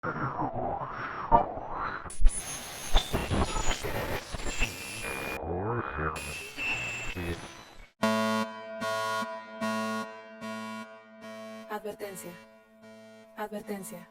Advertencia. Advertencia.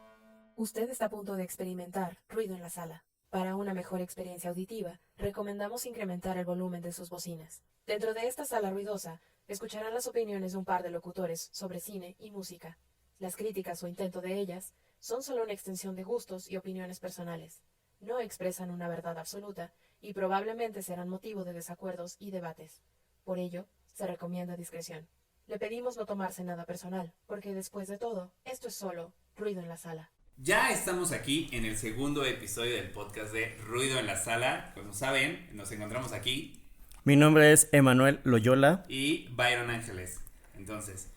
Usted está a punto de experimentar ruido en la sala. Para una mejor experiencia auditiva, recomendamos incrementar el volumen de sus bocinas. Dentro de esta sala ruidosa, escucharán las opiniones de un par de locutores sobre cine y música. Las críticas o intento de ellas son solo una extensión de gustos y opiniones personales. No expresan una verdad absoluta y probablemente serán motivo de desacuerdos y debates. Por ello, se recomienda discreción. Le pedimos no tomarse nada personal, porque después de todo, esto es solo ruido en la sala. Ya estamos aquí en el segundo episodio del podcast de Ruido en la Sala. Como saben, nos encontramos aquí. Mi nombre es Emanuel Loyola. Y Byron Ángeles. Entonces,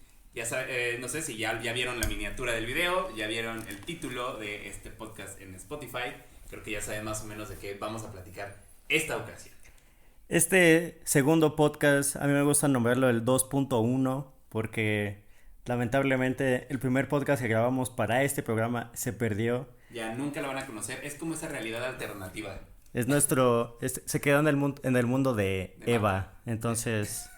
no sé si ya vieron la miniatura del video, ya vieron el título de este podcast en Spotify. Creo que ya saben más o menos de qué vamos a platicar esta ocasión. Este segundo podcast, a mí me gusta nombrarlo el 2.1 porque lamentablemente el primer podcast que grabamos para este programa se perdió. Ya nunca lo van a conocer, es como esa realidad alternativa. Es se quedó en el mundo de Eva. Entonces,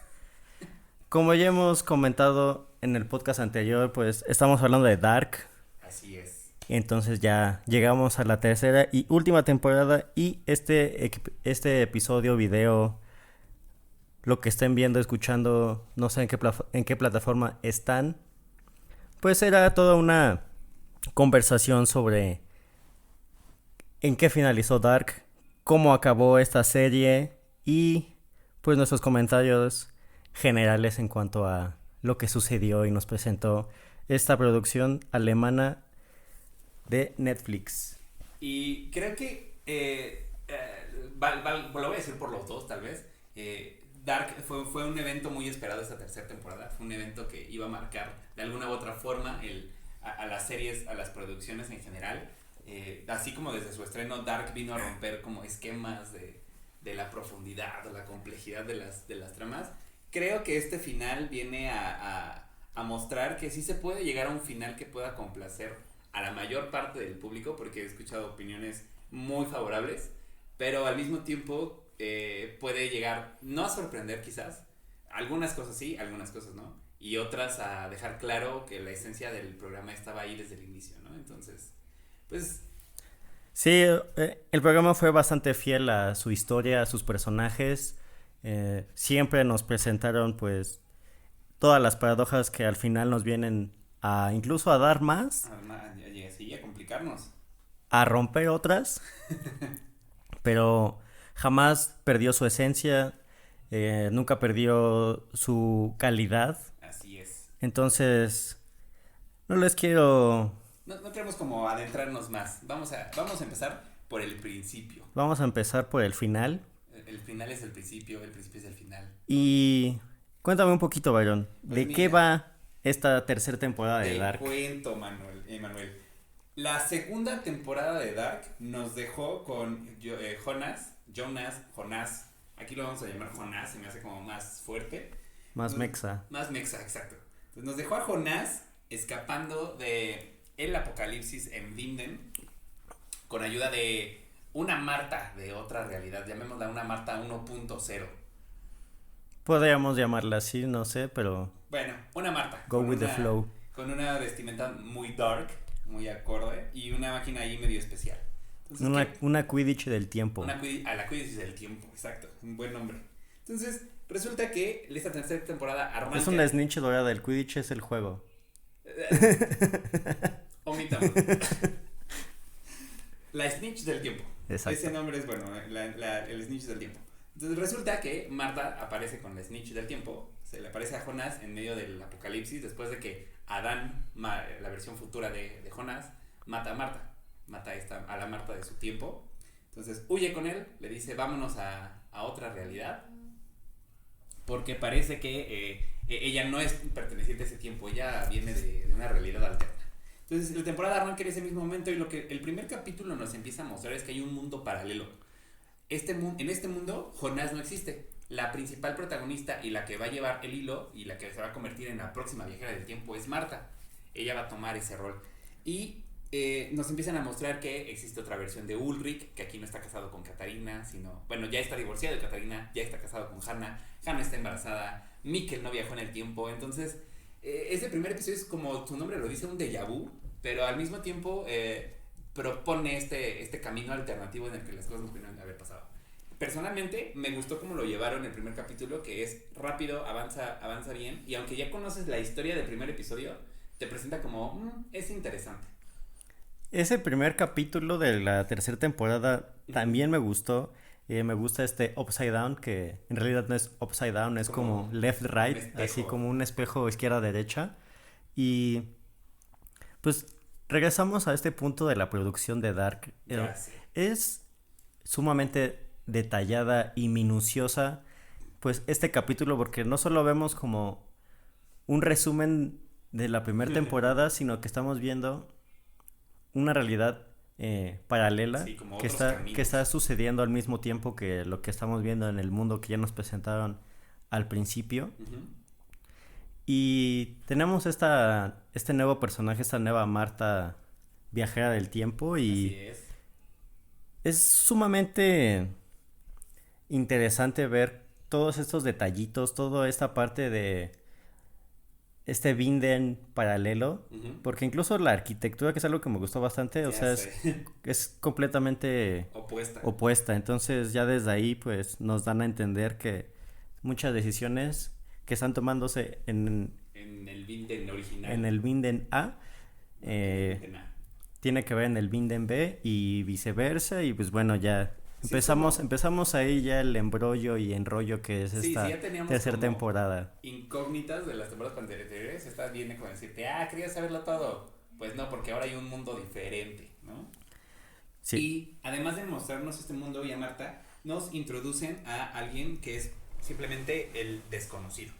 como ya hemos comentado en el podcast anterior, pues estamos hablando de Dark. Así es. Entonces ya llegamos a la tercera y última temporada y este episodio, video, lo que estén viendo, escuchando, no sé en qué plataforma están, pues era toda una conversación sobre en qué finalizó Dark, cómo acabó esta serie y pues nuestros comentarios generales en cuanto a lo que sucedió y nos presentó esta producción alemana de Netflix. Y creo que lo voy a decir por los dos, tal vez. Dark fue un evento muy esperado esta tercera temporada. Fue un evento que iba a marcar de alguna u otra forma a las series, a las producciones en general. Así como desde su estreno, Dark vino a romper como esquemas de la profundidad o la complejidad de las tramas. Creo que este final viene a mostrar que sí se puede llegar a un final que pueda complacer a la mayor parte del público, porque he escuchado opiniones muy favorables, pero al mismo tiempo puede llegar no a sorprender quizás, algunas cosas sí, algunas cosas no, y otras a dejar claro que la esencia del programa estaba ahí desde el inicio, ¿no? Entonces, pues... Sí, el programa fue bastante fiel a su historia, a sus personajes. Siempre nos presentaron pues todas las paradojas que al final nos vienen a incluso a dar más, Sí, a complicarnos, a romper otras, pero jamás perdió su esencia, nunca perdió su calidad. Así es. Entonces, no les quiero... No queremos como adentrarnos más. Vamos a empezar por el principio. Vamos a empezar por el final. El final es el principio es el final. Y cuéntame un poquito, Byron, Pues ¿de qué va esta tercera temporada de Dark? Te cuento, Manuel. La segunda temporada de Dark nos dejó con Jonás. Aquí lo vamos a llamar Jonás, se me hace como más fuerte. Más mexa, exacto. Entonces nos dejó a Jonás escapando de el apocalipsis en Vinden con ayuda de una Marta de otra realidad, llamémosla una Marta 1.0. Podríamos llamarla así, no sé, pero... Bueno, una Marta. Go with the flow. Con una vestimenta muy dark, muy acorde, y una máquina ahí medio especial. Entonces, una Quidditch del tiempo. La Quidditch del tiempo, exacto, un buen nombre. Entonces, resulta que esta tercera temporada arranca... Es una snitch dorada, el Quidditch es el juego. Omítame. La snitch del tiempo. Exacto. Ese nombre es bueno, el snitch del tiempo. Entonces resulta que Marta aparece con la snitch del tiempo, se le aparece a Jonás en medio del apocalipsis después de que Adán, la versión futura de Jonás, mata a Marta, a la Marta de su tiempo. Entonces huye con él, le dice vámonos a otra realidad, porque parece que ella no es perteneciente a ese tiempo, ella viene de una realidad alterna. Entonces la temporada arranca en ese mismo momento y lo que el primer capítulo nos empieza a mostrar es que hay un mundo paralelo. En este mundo Jonás no existe. La principal protagonista y la que va a llevar el hilo y la que se va a convertir en la próxima viajera del tiempo es Marta. Ella va a tomar ese rol. Y nos empiezan a mostrar que existe otra versión de Ulrich, que aquí no está casado con Katarina, sino, bueno, ya está divorciado de Katarina, ya está casado con Hannah, Hannah está embarazada, Mikkel no viajó en el tiempo, entonces ese primer episodio es como su nombre lo dice, un déjà vu, pero al mismo tiempo propone este camino alternativo en el que las cosas no pudieron haber pasado. Personalmente me gustó cómo lo llevaron el primer capítulo, que es rápido, avanza bien, y aunque ya conoces la historia del primer episodio, te presenta como, es interesante. Ese primer capítulo de la tercera temporada también me gustó. Me gusta este Upside Down, que en realidad no es Upside Down, es como Left Right, así como un espejo izquierda-derecha. Y pues regresamos a este punto de la producción de Dark. Es sumamente detallada y minuciosa, pues este capítulo, porque no solo vemos como un resumen de la primera temporada, sino que estamos viendo una realidad paralela sí, como que está sucediendo al mismo tiempo que lo que estamos viendo en el mundo que ya nos presentaron al principio. Y tenemos este nuevo personaje, esta nueva Marta viajera del tiempo, y es sumamente interesante ver todos estos detallitos, toda esta parte de este Vinden paralelo, porque incluso la arquitectura, que es algo que me gustó bastante, o sea, es completamente opuesta, entonces ya desde ahí pues nos dan a entender que muchas decisiones que están tomándose en el Vinden original, en el Vinden A, tiene que ver en el Vinden B y viceversa, y pues bueno, ya empezamos ahí ya el embrollo y enrollo que es esta tercera temporada. Incógnitas de las temporadas anteriores, esta viene con decirte, querías saberlo todo. Pues no, porque ahora hay un mundo diferente, ¿no? Sí. Y además de mostrarnos este mundo y a Marta, nos introducen a alguien que es simplemente el desconocido.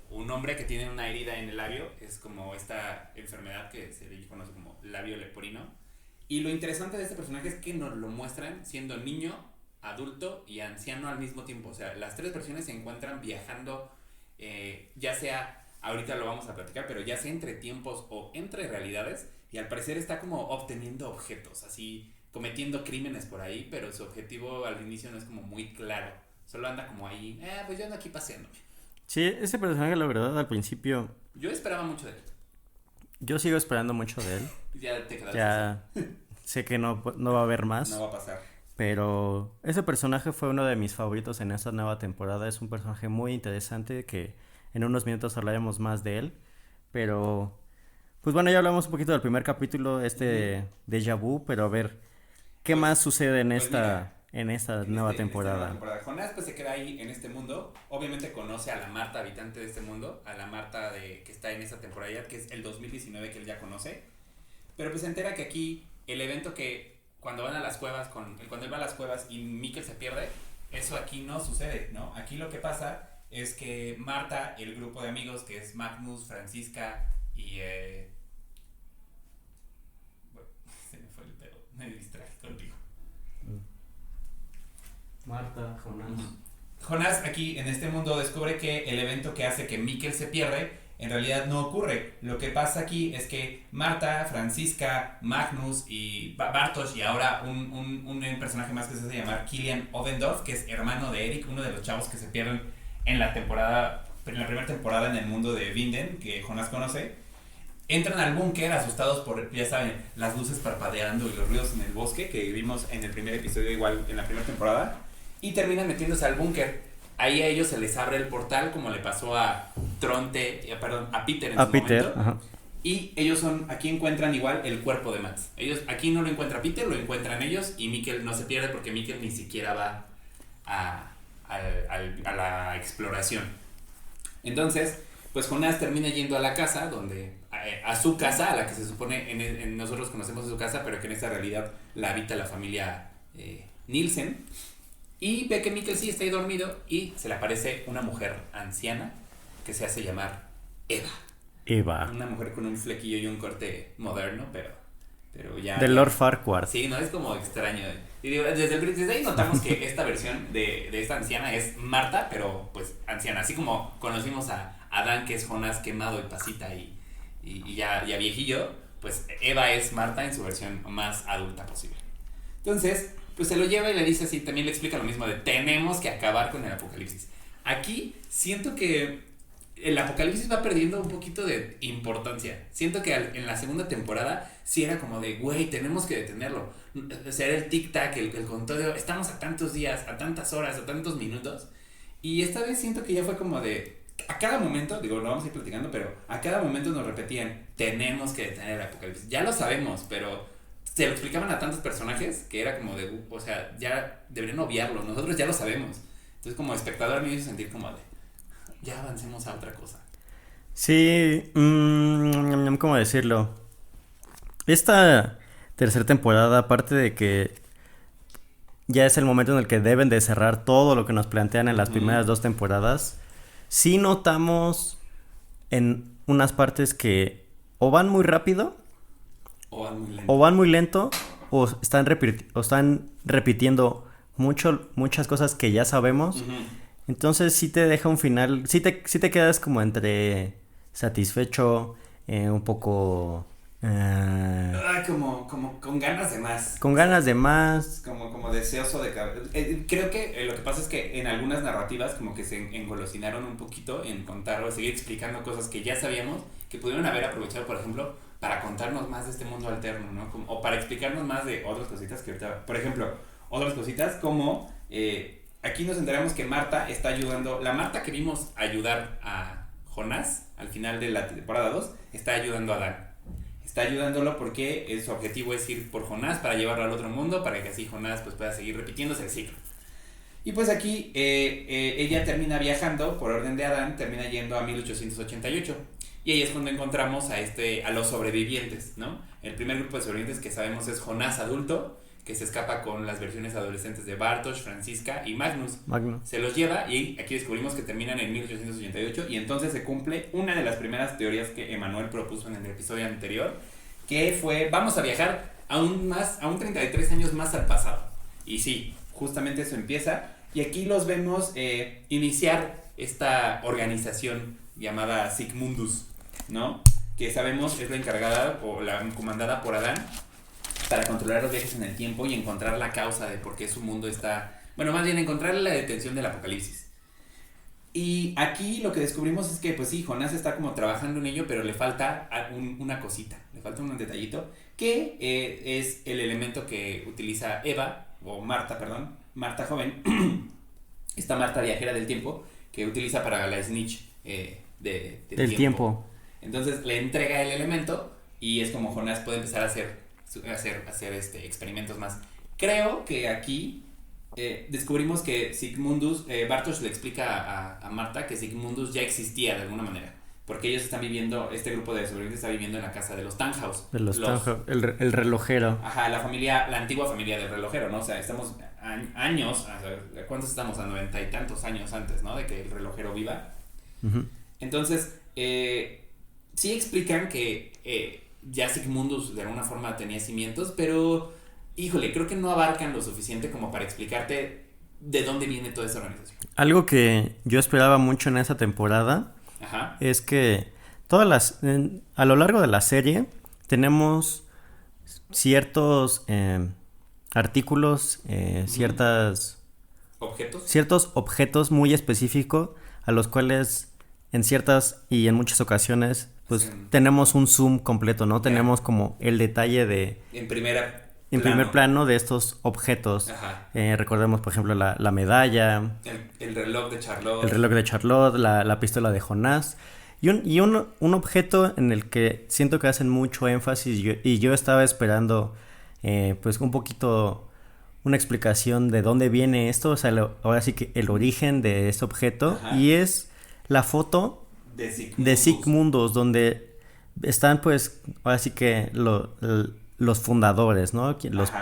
Un hombre que tiene una herida en el labio, es como esta enfermedad que se le conoce como labio leporino. Y lo interesante de este personaje es que nos lo muestran siendo niño, adulto y anciano al mismo tiempo. O sea, las tres versiones se encuentran viajando, ya sea, ahorita lo vamos a platicar, pero ya sea entre tiempos o entre realidades. Y al parecer está como obteniendo objetos, así cometiendo crímenes por ahí, pero su objetivo al inicio no es como muy claro. Solo anda como ahí, pues yo ando aquí paseándome. Sí, ese personaje la verdad al principio... Yo esperaba mucho de él. Yo sigo esperando mucho de él. Ya te quedaste. Ya sé que no va a haber más. No va a pasar. Pero ese personaje fue uno de mis favoritos en esta nueva temporada. Es un personaje muy interesante que en unos minutos hablaremos más de él. Pero, pues bueno, ya hablamos un poquito del primer capítulo, déjà vu, pero a ver, ¿qué más sucede en esta nueva temporada? Jonás pues se queda ahí en este mundo. Obviamente conoce a la Marta habitante de este mundo, a la Marta que está en esta temporada, que es el 2019 que él ya conoce. Pero pues se entera que aquí el evento que cuando van a las cuevas, cuando él va a las cuevas y Mikkel se pierde, eso aquí no sucede, ¿no? Aquí lo que pasa es que Marta y el grupo de amigos, que es Magnus, Franziska y... bueno, se me fue el pedo, me distraje contigo. Marta, Jonás aquí en este mundo descubre que el evento que hace que Mikkel se pierde en realidad no ocurre. Lo que pasa aquí es que Marta, Franziska, Magnus y Bartosz, y ahora un personaje más que se hace llamar Kilian Ovendorf, que es hermano de Eric, uno de los chavos que se pierden en la primera temporada en el mundo de Vinden, que Jonás conoce, entran al búnker asustados por, ya saben, las luces parpadeando y los ruidos en el bosque que vimos en el primer episodio, igual en la primera temporada, y terminan metiéndose al búnker. Ahí a ellos se les abre el portal, como le pasó a Peter en su momento. Ajá. Y ellos aquí encuentran igual el cuerpo de Max. Ellos aquí no lo encuentra Peter, lo encuentran ellos, y Mikkel no se pierde porque Mikkel ni siquiera va a la exploración. Entonces, pues Jonás termina yendo a la casa, a su casa, a la que se supone nosotros conocemos su casa, pero que en esta realidad la habita la familia Nielsen. Y ve que Mikkel sí está ahí dormido y se le aparece una mujer anciana que se hace llamar Eva. Una mujer con un flequillo y un corte moderno, pero ya... De Lord Farquaad. Sí, no, es como extraño. Y digo, desde ahí notamos que esta versión de esta anciana es Marta, pero pues anciana. Así como conocimos a Adán, que es Jonás quemado y pasita y ya viejillo, pues Eva es Marta en su versión más adulta posible. Entonces, pues se lo lleva y le dice así, también le explica lo mismo de tenemos que acabar con el apocalipsis. Aquí siento que el apocalipsis va perdiendo un poquito de importancia. Siento que en la segunda temporada sí era como de, güey, tenemos que detenerlo. O sea, era el tic-tac, el conteo, estamos a tantos días, a tantas horas, a tantos minutos. Y esta vez siento que ya fue como de, a cada momento, digo, lo vamos a ir platicando, pero a cada momento nos repetían, tenemos que detener el apocalipsis. Ya lo sabemos, pero se lo explicaban a tantos personajes que era como de, o sea, ya deberían obviarlo, nosotros ya lo sabemos. Entonces como espectador me hizo sentir como de, ya avancemos a otra cosa. Sí, ¿cómo decirlo? Esta tercera temporada, aparte de que ya es el momento en el que deben de cerrar todo lo que nos plantean en las primeras 2 temporadas, sí notamos en unas partes que o van muy rápido O van muy lento. o van muy lento o están repitiendo muchas cosas que ya sabemos. Entonces sí te deja un final, sí te quedas como entre satisfecho, un poco Como con ganas de más. con ganas de más. Como deseoso de... creo que lo que pasa es que en algunas narrativas como que se engolosinaron un poquito en contar o seguir explicando cosas que ya sabíamos, que pudieron haber aprovechado, por ejemplo, para contarnos más de este mundo alterno, ¿no? O para explicarnos más de otras cositas que ahorita... Por ejemplo, otras cositas como... aquí nos enteramos que Marta está ayudando... La Marta que vimos ayudar a Jonás al final de la temporada 2 está ayudando a Dan. Está ayudándolo porque su objetivo es ir por Jonás para llevarlo al otro mundo, para que así Jonás pues, pueda seguir repitiéndose el ciclo. Y pues aquí ella termina viajando, por orden de Adán, termina yendo a 1888. Y ahí es cuando encontramos a los sobrevivientes, ¿no? El primer grupo de sobrevivientes que sabemos es Jonás adulto, que se escapa con las versiones adolescentes de Bartosz, Francisca y Magnus. Se los lleva y aquí descubrimos que terminan en 1888 y entonces se cumple una de las primeras teorías que Emanuel propuso en el episodio anterior, que fue, vamos a viajar aún 33 años más al pasado. Y sí, justamente eso empieza y aquí los vemos iniciar esta organización llamada Sigmundus, ¿no? Que sabemos es la encargada o la comandada por Adán para controlar los viajes en el tiempo y encontrar la causa de por qué su mundo está... Bueno, más bien encontrar la detención del apocalipsis. Y aquí lo que descubrimos es que, pues sí, Jonás está como trabajando en ello, pero le falta una cosita, le falta un detallito, que es el elemento que utiliza Eva, o Marta, perdón, Marta joven, esta Marta viajera del tiempo, que utiliza para la snitch del tiempo. Entonces le entrega el elemento y es como Jonás puede empezar a hacer experimentos más. Creo que aquí descubrimos que Sigmundus, Bartosz le explica a Marta que Sigmundus ya existía de alguna manera, porque ellos están viviendo, este grupo de sobrevivientes está viviendo en la casa de los Tannhaus. De los Tannhaus, el relojero. Ajá, la antigua familia del relojero, ¿no? O sea, estamos años, ¿cuántos estamos? A 90 y tantos años antes, ¿no? De que el relojero viva. Uh-huh. Entonces, sí explican que ya Sigmundus de alguna forma tenía cimientos, pero híjole, creo que no abarcan lo suficiente como para explicarte de dónde viene toda esa organización. Algo que yo esperaba mucho en esa temporada es que a lo largo de la serie tenemos ciertos artículos, ciertos objetos muy específicos a los cuales en ciertas y en muchas ocasiones pues tenemos un zoom completo, ¿no? Tenemos como el detalle de... En primer plano de estos objetos. Recordemos, por ejemplo, la medalla. El reloj de Charlotte. El reloj de Charlotte, la pistola de Jonás. Y un objeto en el que siento que hacen mucho énfasis y yo estaba esperando pues un poquito una explicación de dónde viene esto. O sea, ahora sí que el origen de este objeto. Y es la foto de Sigmundus, donde están pues ahora sí que los fundadores, ¿no?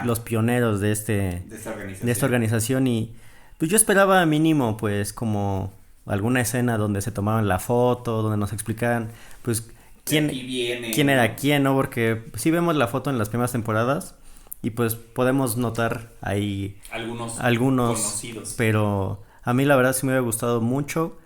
Los pioneros de esta organización. Y pues yo esperaba mínimo pues como alguna escena donde se tomaban la foto, donde nos explicaran pues quién era quién, ¿no? Porque sí vemos la foto en las primeras temporadas y pues podemos notar ahí algunos conocidos. Pero a mí la verdad sí me hubiera gustado mucho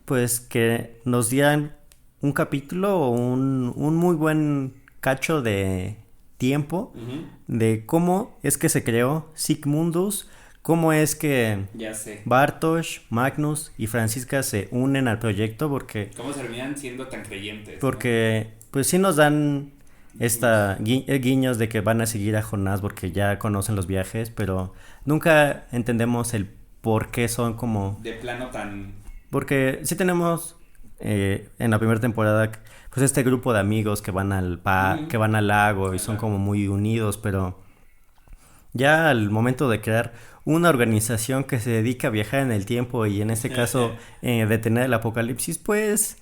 pues que nos dieran un capítulo o un muy buen cacho de tiempo Ujú. de cómo es que se creó Sigmundus, cómo es que Ya sé. Bartosz, Magnus y Francisca se unen al proyecto ¿Cómo terminan siendo tan creyentes? ¿no? porque pues sí nos dan guiños de que van a seguir a Jonás porque ya conocen los viajes, pero nunca entendemos el por qué son como... De plano tan... Porque sí tenemos en la primera temporada pues este grupo de amigos que van que van al lago y son como muy unidos, pero ya al momento de crear una organización que se dedica a viajar en el tiempo y en este caso detener el apocalipsis, pues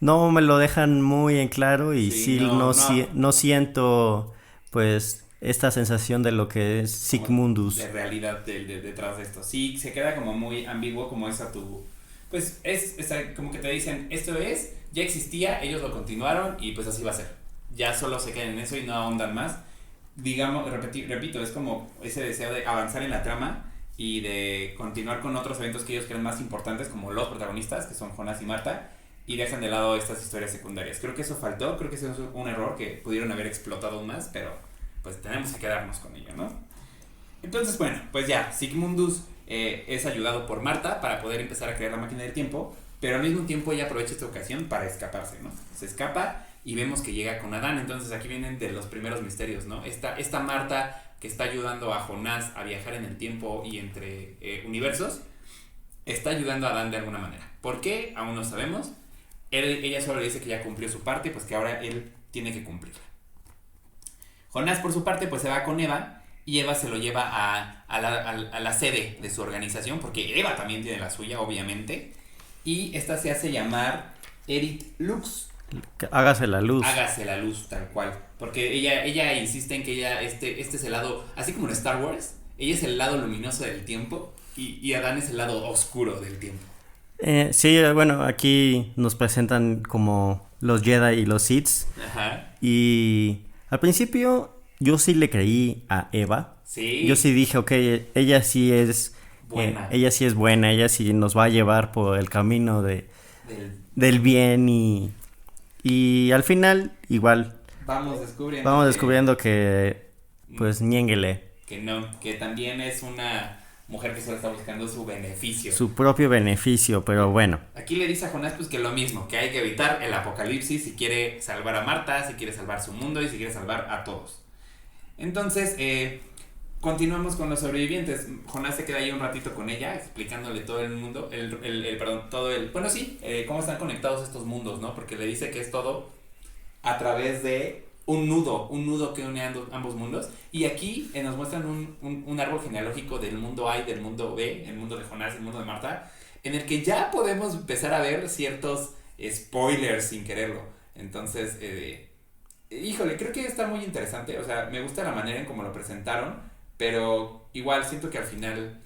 no me lo dejan muy en claro y sí, no siento pues esta sensación de lo que es Sigmundus. De realidad detrás de esto. Sí, se queda como muy ambiguo como esa tu... Pues es como que te dicen, esto es, ya existía, ellos lo continuaron y pues así va a ser. Ya solo se quedan en eso y no ahondan más. Digamos, repito, es como ese deseo de avanzar en la trama y de continuar con otros eventos que ellos creen más importantes, como los protagonistas, que son Jonás y Marta, y dejan de lado estas historias secundarias. Creo que eso faltó, creo que eso es un error que pudieron haber explotado más, pero pues tenemos que quedarnos con ello, ¿no? Entonces, bueno, pues ya, Sigmundus es ayudado por Marta para poder empezar a crear la máquina del tiempo, pero al mismo tiempo ella aprovecha esta ocasión para escaparse, ¿no? Se escapa y vemos que llega con Adán. Entonces aquí vienen de los primeros misterios, ¿no? Esta Marta que está ayudando a Jonás a viajar en el tiempo y entre universos, está ayudando a Adán de alguna manera. ¿Por qué? Aún no sabemos. Ella solo le dice que ya cumplió su parte, pues que ahora él tiene que cumplirla. Jonás por su parte pues se va con Eva y Eva se lo lleva a la sede de su organización, porque Eva también tiene la suya, obviamente, y esta se hace llamar Erit Lux. Hágase la luz. Hágase la luz, tal cual. Porque ella insiste en que ella, este es el lado, así como en Star Wars, ella es el lado luminoso del tiempo y Adán es el lado oscuro del tiempo. Sí, bueno, aquí nos presentan como los Jedi y los Sith. Ajá. Y al principio yo sí le creí a Eva. Sí. Yo sí dije, ok, ella sí es buena. Ella sí es buena, ella sí nos va a llevar por el camino del bien y al final igual vamos descubriendo que pues ñénguele. Que no, que también es una mujer que solo está buscando su beneficio. Su propio beneficio, pero bueno. Aquí le dice a Jonás pues que lo mismo, que hay que evitar el apocalipsis si quiere salvar a Marta, si quiere salvar su mundo y si quiere salvar a todos. Entonces, continuamos con los sobrevivientes. Jonás se queda ahí un ratito con ella, explicándole todo el mundo, cómo están conectados estos mundos, ¿no? Porque le dice que es todo a través de un nudo que une ambos mundos. Y aquí nos muestran un árbol genealógico del mundo A y del mundo B, el mundo de Jonás y el mundo de Marta, en el que ya podemos empezar a ver ciertos spoilers sin quererlo. Entonces, híjole, creo que está muy interesante. O sea, me gusta la manera en cómo lo presentaron, pero igual siento que al final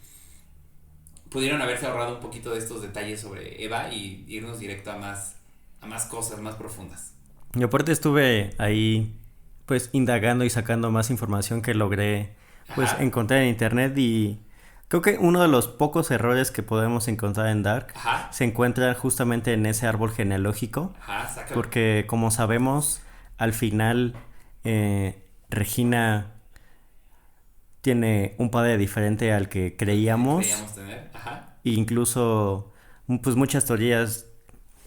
pudieron haberse ahorrado un poquito de estos detalles sobre Eva y irnos directo a más cosas más profundas. Y aparte estuve ahí pues indagando y sacando más información que logré pues encontrar en internet y creo que uno de los pocos errores que podemos encontrar en Dark se encuentra justamente en ese árbol genealógico. Porque como sabemos al final Regina tiene un padre diferente al que creíamos tener. E incluso pues muchas teorías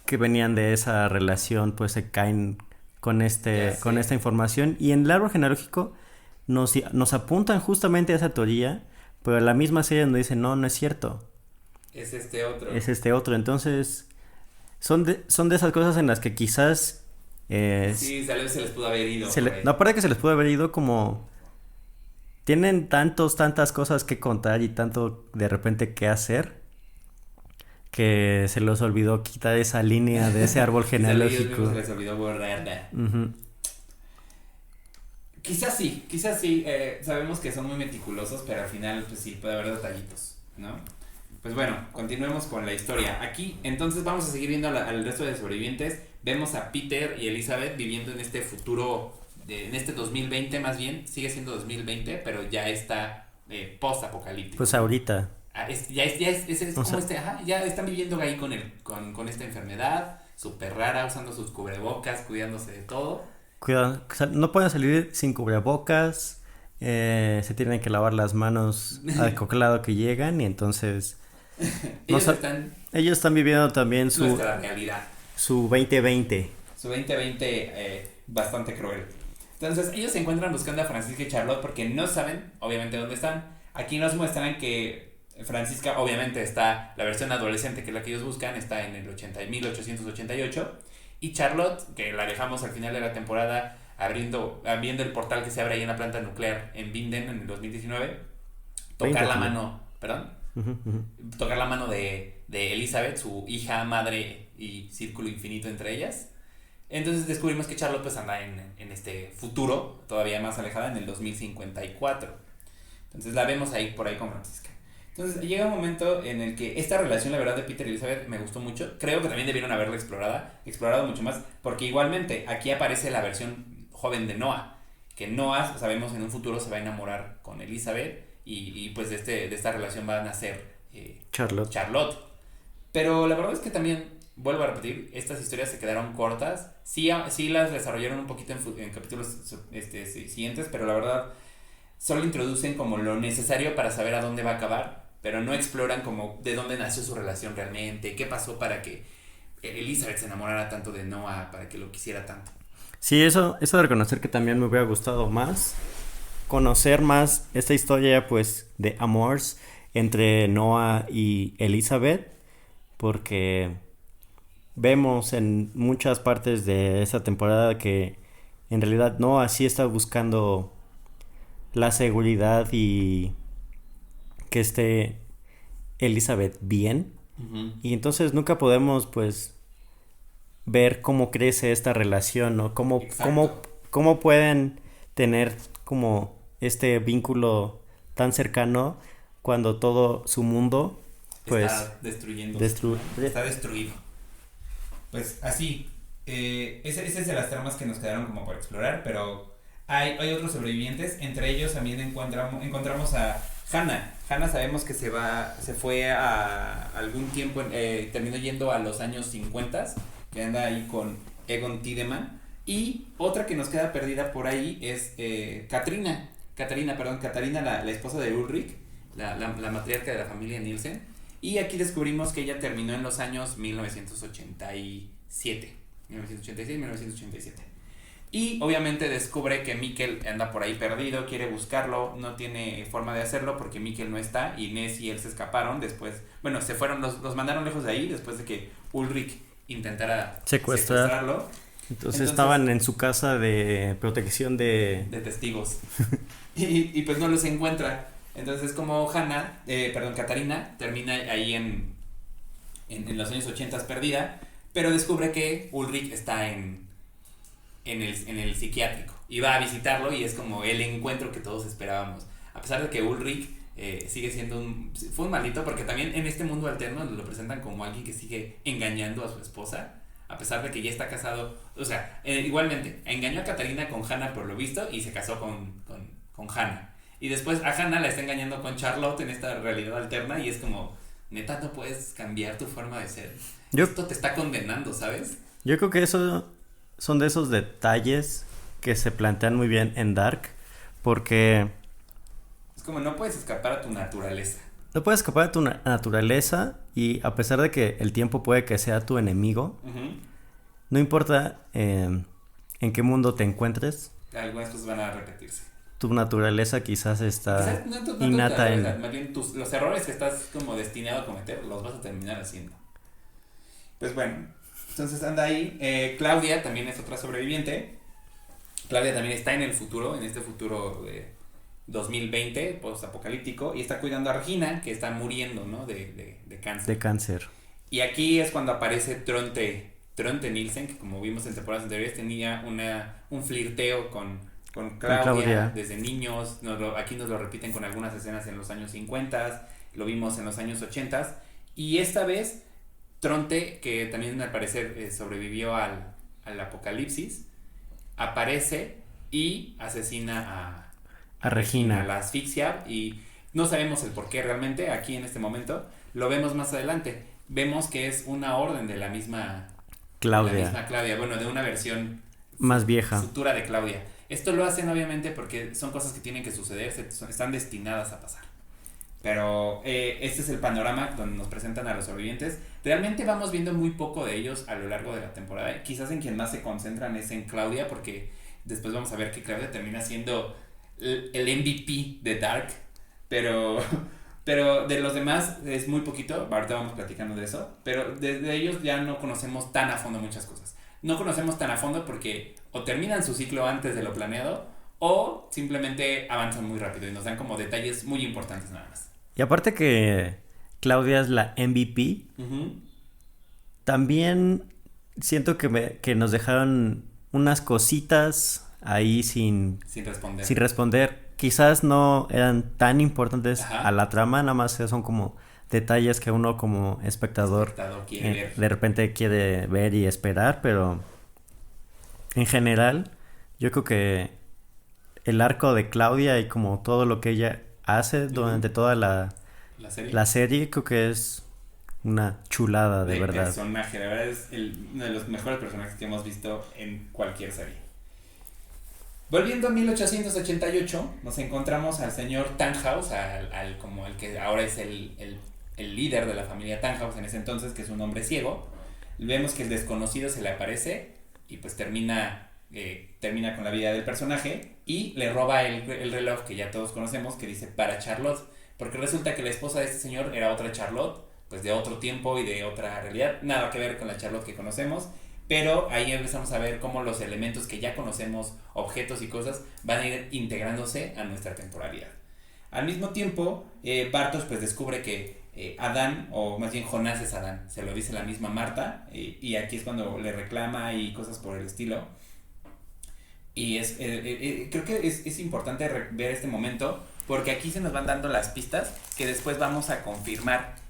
que venían de esa relación pues se caen con esta información y en el árbol genealógico nos apuntan justamente a esa teoría, pero la misma serie nos dice no es cierto, es este otro. Entonces son de esas cosas en las que quizás sí, tal vez se les pudo haber ido aparte que se les pudo haber ido, como tienen tantas cosas que contar y tanto de repente que hacer que se les olvidó quitar esa línea de ese árbol genealógico. Se les olvidó borrarla. Uh-huh. Quizás sí, sabemos que son muy meticulosos, pero al final pues sí puede haber detallitos, ¿no? Pues bueno, continuemos con la historia. Aquí entonces vamos a seguir viendo al resto de sobrevivientes. Vemos a Peter y Elizabeth viviendo en este futuro, en este 2020 más bien, sigue siendo 2020, pero ya está post-apocalíptico. Pues ahorita. Ya están viviendo ahí con esta enfermedad súper rara, usando sus cubrebocas, cuidándose de todo. Cuidado, no pueden salir sin cubrebocas, se tienen que lavar las manos al lado que llegan y entonces Ellos sa- están ellos están viviendo también nuestra realidad. su 2020. Su 2020 bastante cruel. Entonces ellos se encuentran buscando a Francisca y Charlotte porque no saben, obviamente, dónde están. Aquí nos muestran que Francisca, obviamente, está la versión adolescente, que es la que ellos buscan, está en el 1888. Y Charlotte, que la dejamos al final de la temporada abriendo el portal que se abre ahí en la planta nuclear en Vinden en el 2019. Tocar la mano, perdón. Tocar la mano de Elizabeth, su hija, madre y círculo infinito entre ellas. Entonces descubrimos que Charlotte pues anda en este futuro todavía más alejada, en el 2054. Entonces la vemos ahí por ahí con Francisca. Entonces llega un momento en el que esta relación, la verdad, de Peter y Elizabeth me gustó mucho. Creo que también debieron haberla explorado mucho más, porque igualmente aquí aparece la versión joven de Noah, que Noah, sabemos, en un futuro se va a enamorar con Elizabeth y pues de esta relación va a nacer Charlotte. Pero la verdad es que también, vuelvo a repetir, estas historias se quedaron cortas. Sí las desarrollaron un poquito en capítulos siguientes, pero la verdad solo introducen como lo necesario para saber a dónde va a acabar, pero no exploran como de dónde nació su relación realmente, qué pasó para que Elizabeth se enamorara tanto de Noah, para que lo quisiera tanto. Sí, eso de reconocer que también me hubiera gustado más, conocer más esta historia pues de amores entre Noah y Elizabeth, porque vemos en muchas partes de esta temporada que en realidad Noah sí está buscando la seguridad y que esté Elizabeth bien. Y entonces nunca podemos pues ver cómo crece esta relación, ¿no? Cómo pueden tener como este vínculo tan cercano cuando todo su mundo pues está destruyendo. Está destruido. Pues así, esa es de las tramas que nos quedaron como por explorar, pero hay otros sobrevivientes. Entre ellos también encontramos a Hannah. Hannah sabemos que se fue a algún tiempo, terminó yendo a los años 50, que anda ahí con Egon Tiedemann. Y otra que nos queda perdida por ahí es Katarina, la esposa de Ulrich, la matriarca de la familia Nielsen. Y aquí descubrimos que ella terminó en los años 1987. Y obviamente descubre que Mikkel anda por ahí perdido, quiere buscarlo, no tiene forma de hacerlo porque Mikkel no está. Inés y él se escaparon después, bueno, se fueron, los mandaron lejos de ahí después de que Ulrich intentara secuestrarlo. Entonces estaban en su casa de protección de testigos. y pues no los encuentra. Entonces como Katarina termina ahí en los años 80 perdida, pero descubre que Ulrich está en el psiquiátrico y va a visitarlo y es como el encuentro que todos esperábamos. A pesar de que Ulrich sigue siendo fue un maldito, porque también en este mundo alterno lo presentan como alguien que sigue engañando a su esposa, a pesar de que ya está casado. O sea, igualmente engañó a Katarina con Hannah por lo visto y se casó con Hannah. Y después a Hannah la está engañando con Charlotte en esta realidad alterna y es como, neta, no puedes cambiar tu forma de ser. Esto te está condenando, ¿sabes? Yo creo que eso son de esos detalles que se plantean muy bien en Dark, porque es como no puedes escapar a tu naturaleza. No puedes escapar a tu naturaleza y a pesar de que el tiempo puede que sea tu enemigo, no importa en qué mundo te encuentres, algunas cosas van a repetirse. Tu naturaleza quizás está innata en... Más bien los errores que estás como destinado a cometer los vas a terminar haciendo. Pues bueno, entonces anda ahí. Claudia también es otra sobreviviente. Claudia también está en el futuro, en este futuro de 2020, post-apocalíptico, y está cuidando a Regina, que está muriendo, ¿no? De cáncer. De cáncer. Y aquí es cuando aparece Tronte Nielsen, que como vimos en temporadas anteriores tenía un flirteo con Claudia desde niños. Aquí nos lo repiten con algunas escenas en los años 50, lo vimos en los años 80, y esta vez Tronte, que también al parecer sobrevivió al apocalipsis, aparece y asesina a Regina, la asfixia, y no sabemos el por qué realmente aquí en este momento. Lo vemos más adelante, vemos que es una orden de la misma Claudia, bueno, de una versión más vieja. futura de Claudia. Esto lo hacen obviamente porque son cosas que tienen que suceder, están destinadas a pasar. Pero este es el panorama donde nos presentan a los sobrevivientes. Realmente vamos viendo muy poco de ellos a lo largo de la temporada. Quizás en quien más se concentran es en Claudia, porque después vamos a ver que Claudia termina siendo el MVP de Dark. Pero de los demás es muy poquito. Ahorita vamos platicando de eso. Pero de ellos ya no conocemos tan a fondo muchas cosas. No conocemos tan a fondo porque o terminan su ciclo antes de lo planeado o simplemente avanzan muy rápido y nos dan como detalles muy importantes nada más. Y aparte que Claudia es la MVP, también siento que nos dejaron unas cositas ahí sin responder. Quizás no eran tan importantes a la trama, nada más son como detalles que uno como espectador quiere ver. De repente quiere ver y esperar, pero en general yo creo que el arco de Claudia y como todo lo que ella hace durante toda la serie creo que es una chulada de verdad. Personaje, la verdad es uno de los mejores personajes que hemos visto en cualquier serie. Volviendo a 1888, nos encontramos al señor Tannhaus, como el que ahora es el líder de la familia Tannhaus en ese entonces, que es un hombre ciego. Vemos que el desconocido se le aparece y pues termina con la vida del personaje y le roba el reloj que ya todos conocemos, que dice para Charlotte, porque resulta que la esposa de este señor era otra Charlotte, pues de otro tiempo y de otra realidad, nada que ver con la Charlotte que conocemos. Pero ahí empezamos a ver cómo los elementos que ya conocemos, objetos y cosas, van a ir integrándose a nuestra temporalidad. Al mismo tiempo, Bartosz pues descubre que Adán, o más bien Jonás es Adán, se lo dice la misma Marta, y aquí es cuando le reclama y cosas por el estilo. Y creo que es importante ver este momento, porque aquí se nos van dando las pistas que después vamos a confirmar.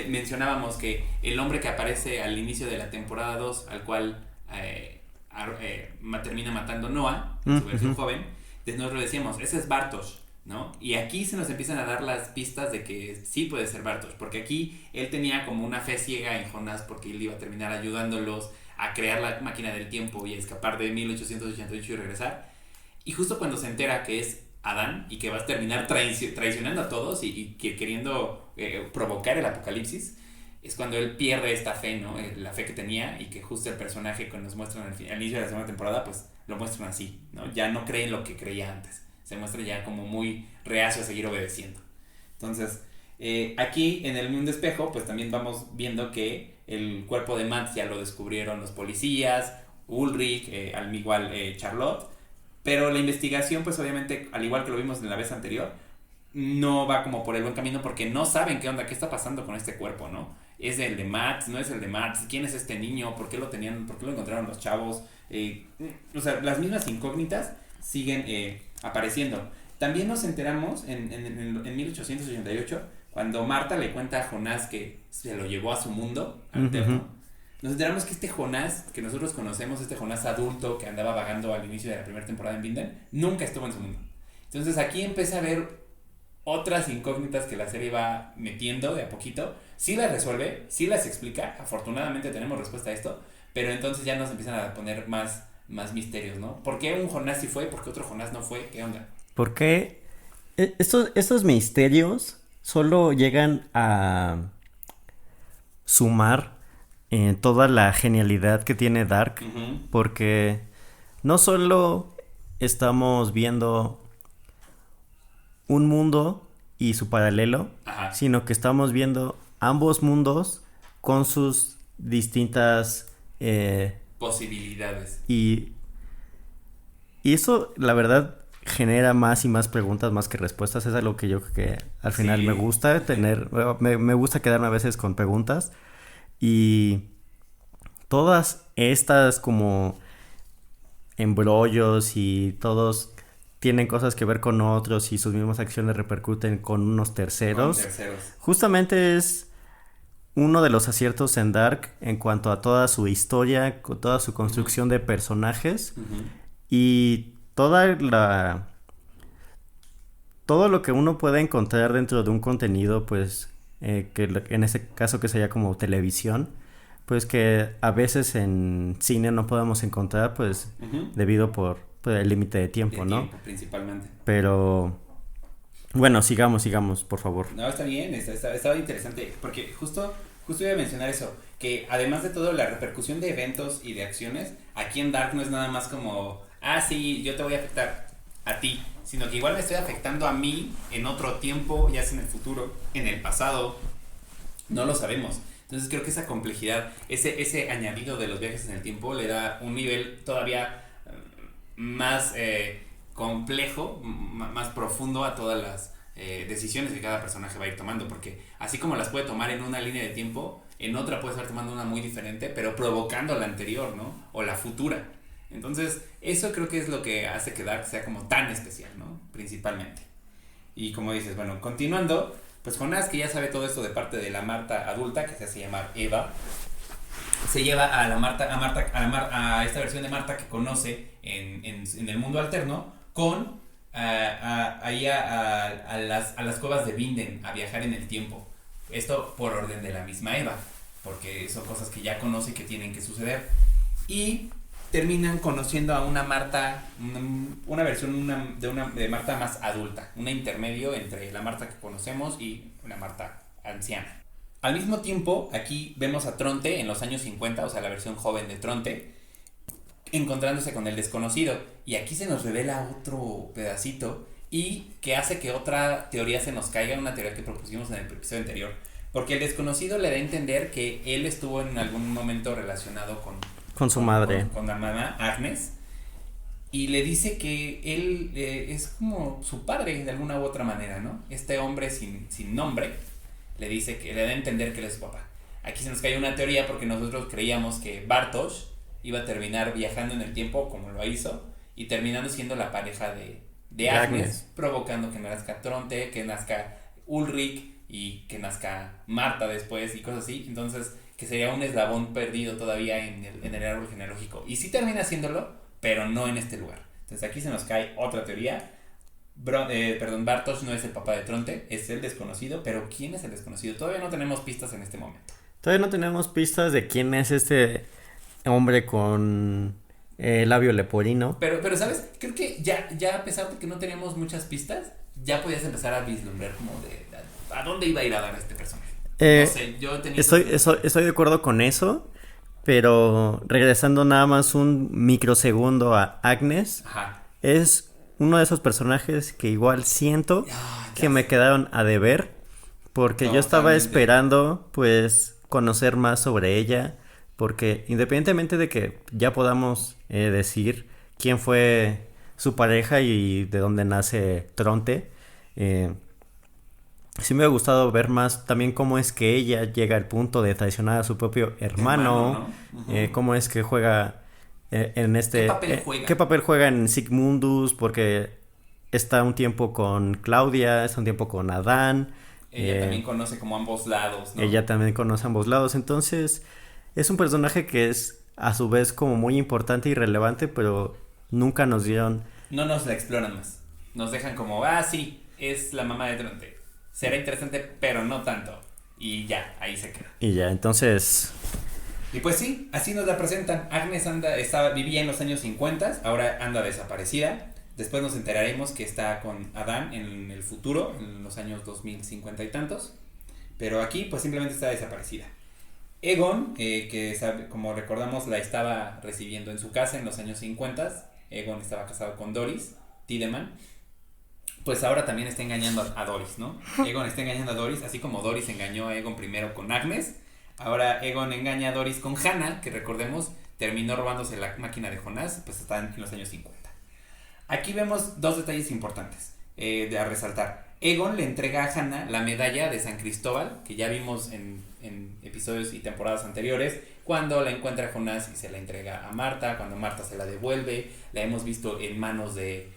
Mencionábamos que el hombre que aparece al inicio de la temporada 2, al cual termina matando Noah, en su versión joven, nosotros decíamos, ese es Bartosz, ¿no? Y aquí se nos empiezan a dar las pistas de que sí puede ser Bartosz, porque aquí él tenía como una fe ciega en Jonás, porque él iba a terminar ayudándolos a crear la máquina del tiempo y a escapar de 1888 y regresar. Y justo cuando se entera que es Adán y que va a terminar traicionando a todos y que queriendo provocar el apocalipsis, es cuando él pierde esta fe, ¿no? La fe que tenía, y que justo el personaje que nos muestran al inicio de la segunda temporada, pues lo muestran así, ¿no? Ya no cree en lo que creía antes, se muestra ya como muy reacio a seguir obedeciendo. Entonces, aquí en el mundo espejo, pues también vamos viendo que el cuerpo de Matt ya lo descubrieron los policías, Ulrich, al igual Charlotte. Pero la investigación, pues obviamente, al igual que lo vimos en la vez anterior, no va como por el buen camino porque no saben qué onda, qué está pasando con este cuerpo, ¿no? ¿Es el de Matt? ¿No es el de Matt? ¿Quién es este niño? ¿Por qué lo tenían? ¿Por qué lo encontraron los chavos? O sea, las mismas incógnitas siguen apareciendo. También nos enteramos en 1888, cuando Marta le cuenta a Jonás que se lo llevó a su mundo alterno. Nos enteramos que este Jonás, que nosotros conocemos, este Jonás adulto que andaba vagando al inicio de la primera temporada en Vinden, nunca estuvo en su mundo. Entonces aquí empieza a ver otras incógnitas que la serie va metiendo de a poquito. Sí las resuelve, sí las explica, afortunadamente tenemos respuesta a esto, pero entonces ya nos empiezan a poner más misterios, ¿no? ¿Por qué un Jonás sí fue? ¿Por qué otro Jonás no fue? ¿Qué onda? ¿Por qué estos misterios solo llegan a sumar toda la genialidad que tiene Dark? Porque no solo estamos viendo un mundo y su paralelo, sino que estamos viendo ambos mundos con sus distintas posibilidades. Y eso, la verdad, genera más y más preguntas más que respuestas. Es algo que yo creo que al final me gusta tener. Me gusta quedarme a veces con preguntas. Y todas estas como embrollos y todos tienen cosas que ver con otros y sus mismas acciones repercuten con unos terceros. Justamente es uno de los aciertos en Dark en cuanto a toda su historia, con toda su construcción de personajes y todo lo que uno puede encontrar dentro de un contenido, pues que en ese caso que sería como televisión, pues que a veces en cine no podemos encontrar, pues debido por el límite de tiempo, ¿no? Tiempo, principalmente. Pero bueno, sigamos, por favor. No, está bien, está interesante, porque justo iba a mencionar eso, que además de todo la repercusión de eventos y de acciones, aquí en Dark no es nada más como, sí, yo te voy a afectar a ti, sino que igual me estoy afectando a mí en otro tiempo, ya sea en el futuro, en el pasado, no lo sabemos. Entonces creo que esa complejidad, ese añadido de los viajes en el tiempo le da un nivel todavía más complejo, más profundo a todas las decisiones que cada personaje va a ir tomando, porque así como las puede tomar en una línea de tiempo, en otra puede estar tomando una muy diferente, pero provocando la anterior, ¿no? O la futura. Entonces eso creo que es lo que hace que Dark sea como tan especial, ¿no? Principalmente. Y como dices, bueno, continuando, pues Jonás, que ya sabe todo esto de parte de la Marta adulta, que se hace llamar Eva, se lleva a a esta versión de Marta que conoce en el mundo alterno con ahí a las cuevas de Vinden a viajar en el tiempo. Esto por orden de la misma Eva, porque son cosas que ya conoce que tienen que suceder. Y terminan conociendo a una Marta, una versión de Marta más adulta, una intermedio entre la Marta que conocemos y una Marta anciana. Al mismo tiempo, aquí vemos a Tronte en los años 50, o sea, la versión joven de Tronte, encontrándose con el desconocido. Y aquí se nos revela otro pedacito y que hace que otra teoría se nos caiga, una teoría que propusimos en el episodio anterior. Porque el desconocido le da a entender que él estuvo en algún momento relacionado con su madre. Con la mamá, Agnes. Y le dice que él es como su padre de alguna u otra manera, ¿no? Este hombre sin nombre le dice que le da a entender que él es su papá. Aquí se nos cae una teoría porque nosotros creíamos que Bartosz iba a terminar viajando en el tiempo como lo hizo y terminando siendo la pareja de Agnes, provocando que nazca Tronte, que nazca Ulrich y que nazca Marta después y cosas así. Entonces, que sería un eslabón perdido todavía en el árbol genealógico. Y sí termina haciéndolo, pero no en este lugar. Entonces aquí se nos cae otra teoría. Bartosz no es el papá de Tronte, es el desconocido, pero ¿quién es el desconocido? Todavía no tenemos pistas en este momento. Todavía no tenemos pistas de quién es este hombre con labio leporino. Pero ¿sabes? Creo que ya a pesar de que no teníamos muchas pistas, ya podías empezar a vislumbrar como de a dónde iba a ir a dar este personaje. No sé, yo tenía... Estoy de acuerdo con eso, pero regresando nada más un microsegundo a Agnes, Ajá. Es uno de esos personajes que igual siento que me quedaron a deber, porque yo estaba esperando pues conocer más sobre ella, porque independientemente de que ya podamos decir quién fue su pareja y de dónde nace Tronte, sí me ha gustado ver más también cómo es que ella llega al punto de traicionar a su propio hermano, ¿no? Cómo es que juega en este... ¿Qué papel juega en Sigmundus? Porque está un tiempo con Claudia, está un tiempo con Adán. Ella también conoce como ambos lados, ¿no? Ella también conoce ambos lados, entonces es un personaje que es a su vez como muy importante y relevante, pero nunca nos dieron... No nos la exploran más, nos dejan como, sí, es la mamá de Tronte, será interesante, pero no tanto, y ya, ahí se queda. Y ya, entonces... Y pues sí, así nos la presentan. Agnes vivía en los años 50, ahora anda desaparecida. Después nos enteraremos que está con Adán en el futuro, en los años 2050 y tantos. Pero aquí pues simplemente está desaparecida. Egon, que como recordamos la estaba recibiendo en su casa en los años 50. Egon estaba casado con Doris Tiedemann. Pues ahora también está engañando a Doris, ¿no? Egon está engañando a Doris, así como Doris engañó a Egon primero con Agnes. Ahora Egon engaña a Doris con Hannah, que recordemos terminó robándose la máquina de Jonás, pues están en los años 50. Aquí vemos dos detalles importantes a resaltar. Egon le entrega a Hannah la medalla de San Cristóbal, que ya vimos en episodios y temporadas anteriores, cuando la encuentra Jonás y se la entrega a Marta, cuando Marta se la devuelve. La hemos visto en manos de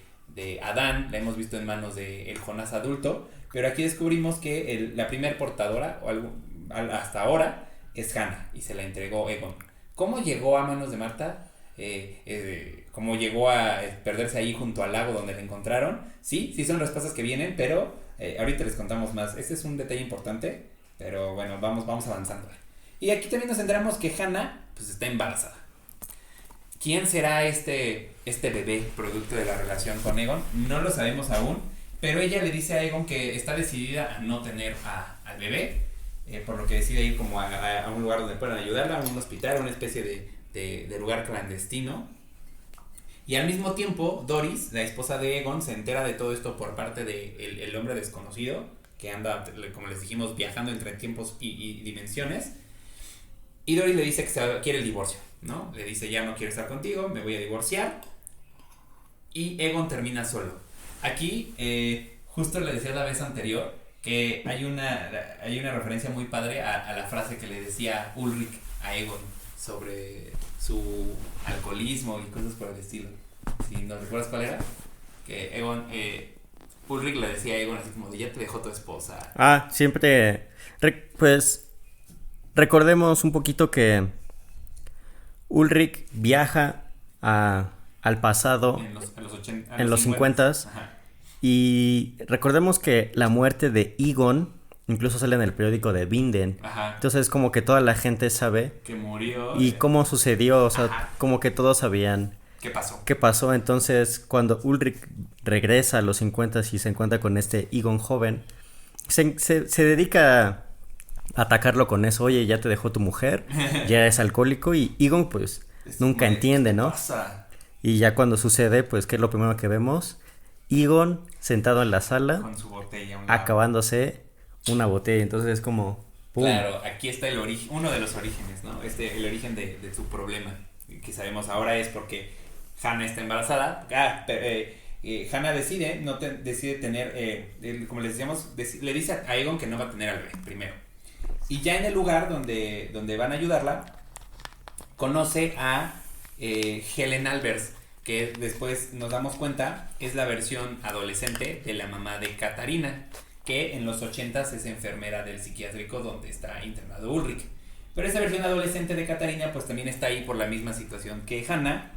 Adán, la hemos visto en manos de el Jonás adulto, pero aquí descubrimos que la primer portadora, o algo, hasta ahora, es Hannah, y se la entregó Egon. ¿Cómo llegó a manos de Marta? ¿Cómo llegó a perderse ahí junto al lago donde la encontraron? Sí son respuestas que vienen, pero ahorita les contamos más. Este es un detalle importante, pero bueno, vamos avanzando. Y aquí también nos enteramos que Hannah pues está embarazada. ¿Quién será este bebé producto de la relación con Aegon? No lo sabemos aún, pero ella le dice a Aegon que está decidida a no tener al bebé, por lo que decide ir como a un lugar donde puedan ayudarla, a un hospital, una especie de lugar clandestino. Y al mismo tiempo, Doris, la esposa de Aegon, se entera de todo esto por parte de el hombre desconocido, que anda, como les dijimos, viajando entre tiempos y dimensiones. Y Doris le dice que quiere el divorcio, ¿no? Le dice, ya no quiero estar contigo, me voy a divorciar. Y Aegon termina solo. Aquí, justo le decía la vez anterior, que hay una referencia muy padre a la frase que le decía Ulrich a Aegon sobre su alcoholismo y cosas por el estilo. Si no recuerdas cuál era, que Aegon, Ulrich le decía a Aegon así como de, ya te dejó tu esposa. Siempre, pues, recordemos un poquito que Ulrich viaja al pasado en los 50s. Y recordemos que la muerte de Aegon incluso sale en el periódico de Vinden. Ajá. Entonces como que toda la gente sabe Que murió. y cómo sucedió, o sea, Ajá. como que todos sabían ¿Qué pasó? Entonces cuando Ulrich regresa a los 50s y se encuentra con este Aegon joven, se dedica a atacarlo con eso. Oye, ya te dejó tu mujer, ya es alcohólico, y Aegon pues nunca entiende, ¿no? ¿Qué pasa? Y ya cuando sucede, pues, ¿qué es lo primero que vemos? Aegon sentado en la sala, Con su botella. acabándose una botella. Entonces es como, ¡pum! Claro, aquí está el origen, uno de los orígenes, ¿no? El origen de su problema, que sabemos ahora es porque Hannah está embarazada. Hannah decide tener, como les decíamos, le dice a Aegon que no va a tener al bebé primero. Y ya en el lugar donde van a ayudarla, conoce a Helen Albers, que después nos damos cuenta es la versión adolescente de la mamá de Katarina, que en los 80s es enfermera del psiquiátrico donde está internado Ulrich. Pero esa versión adolescente de Katarina pues también está ahí por la misma situación que Hannah.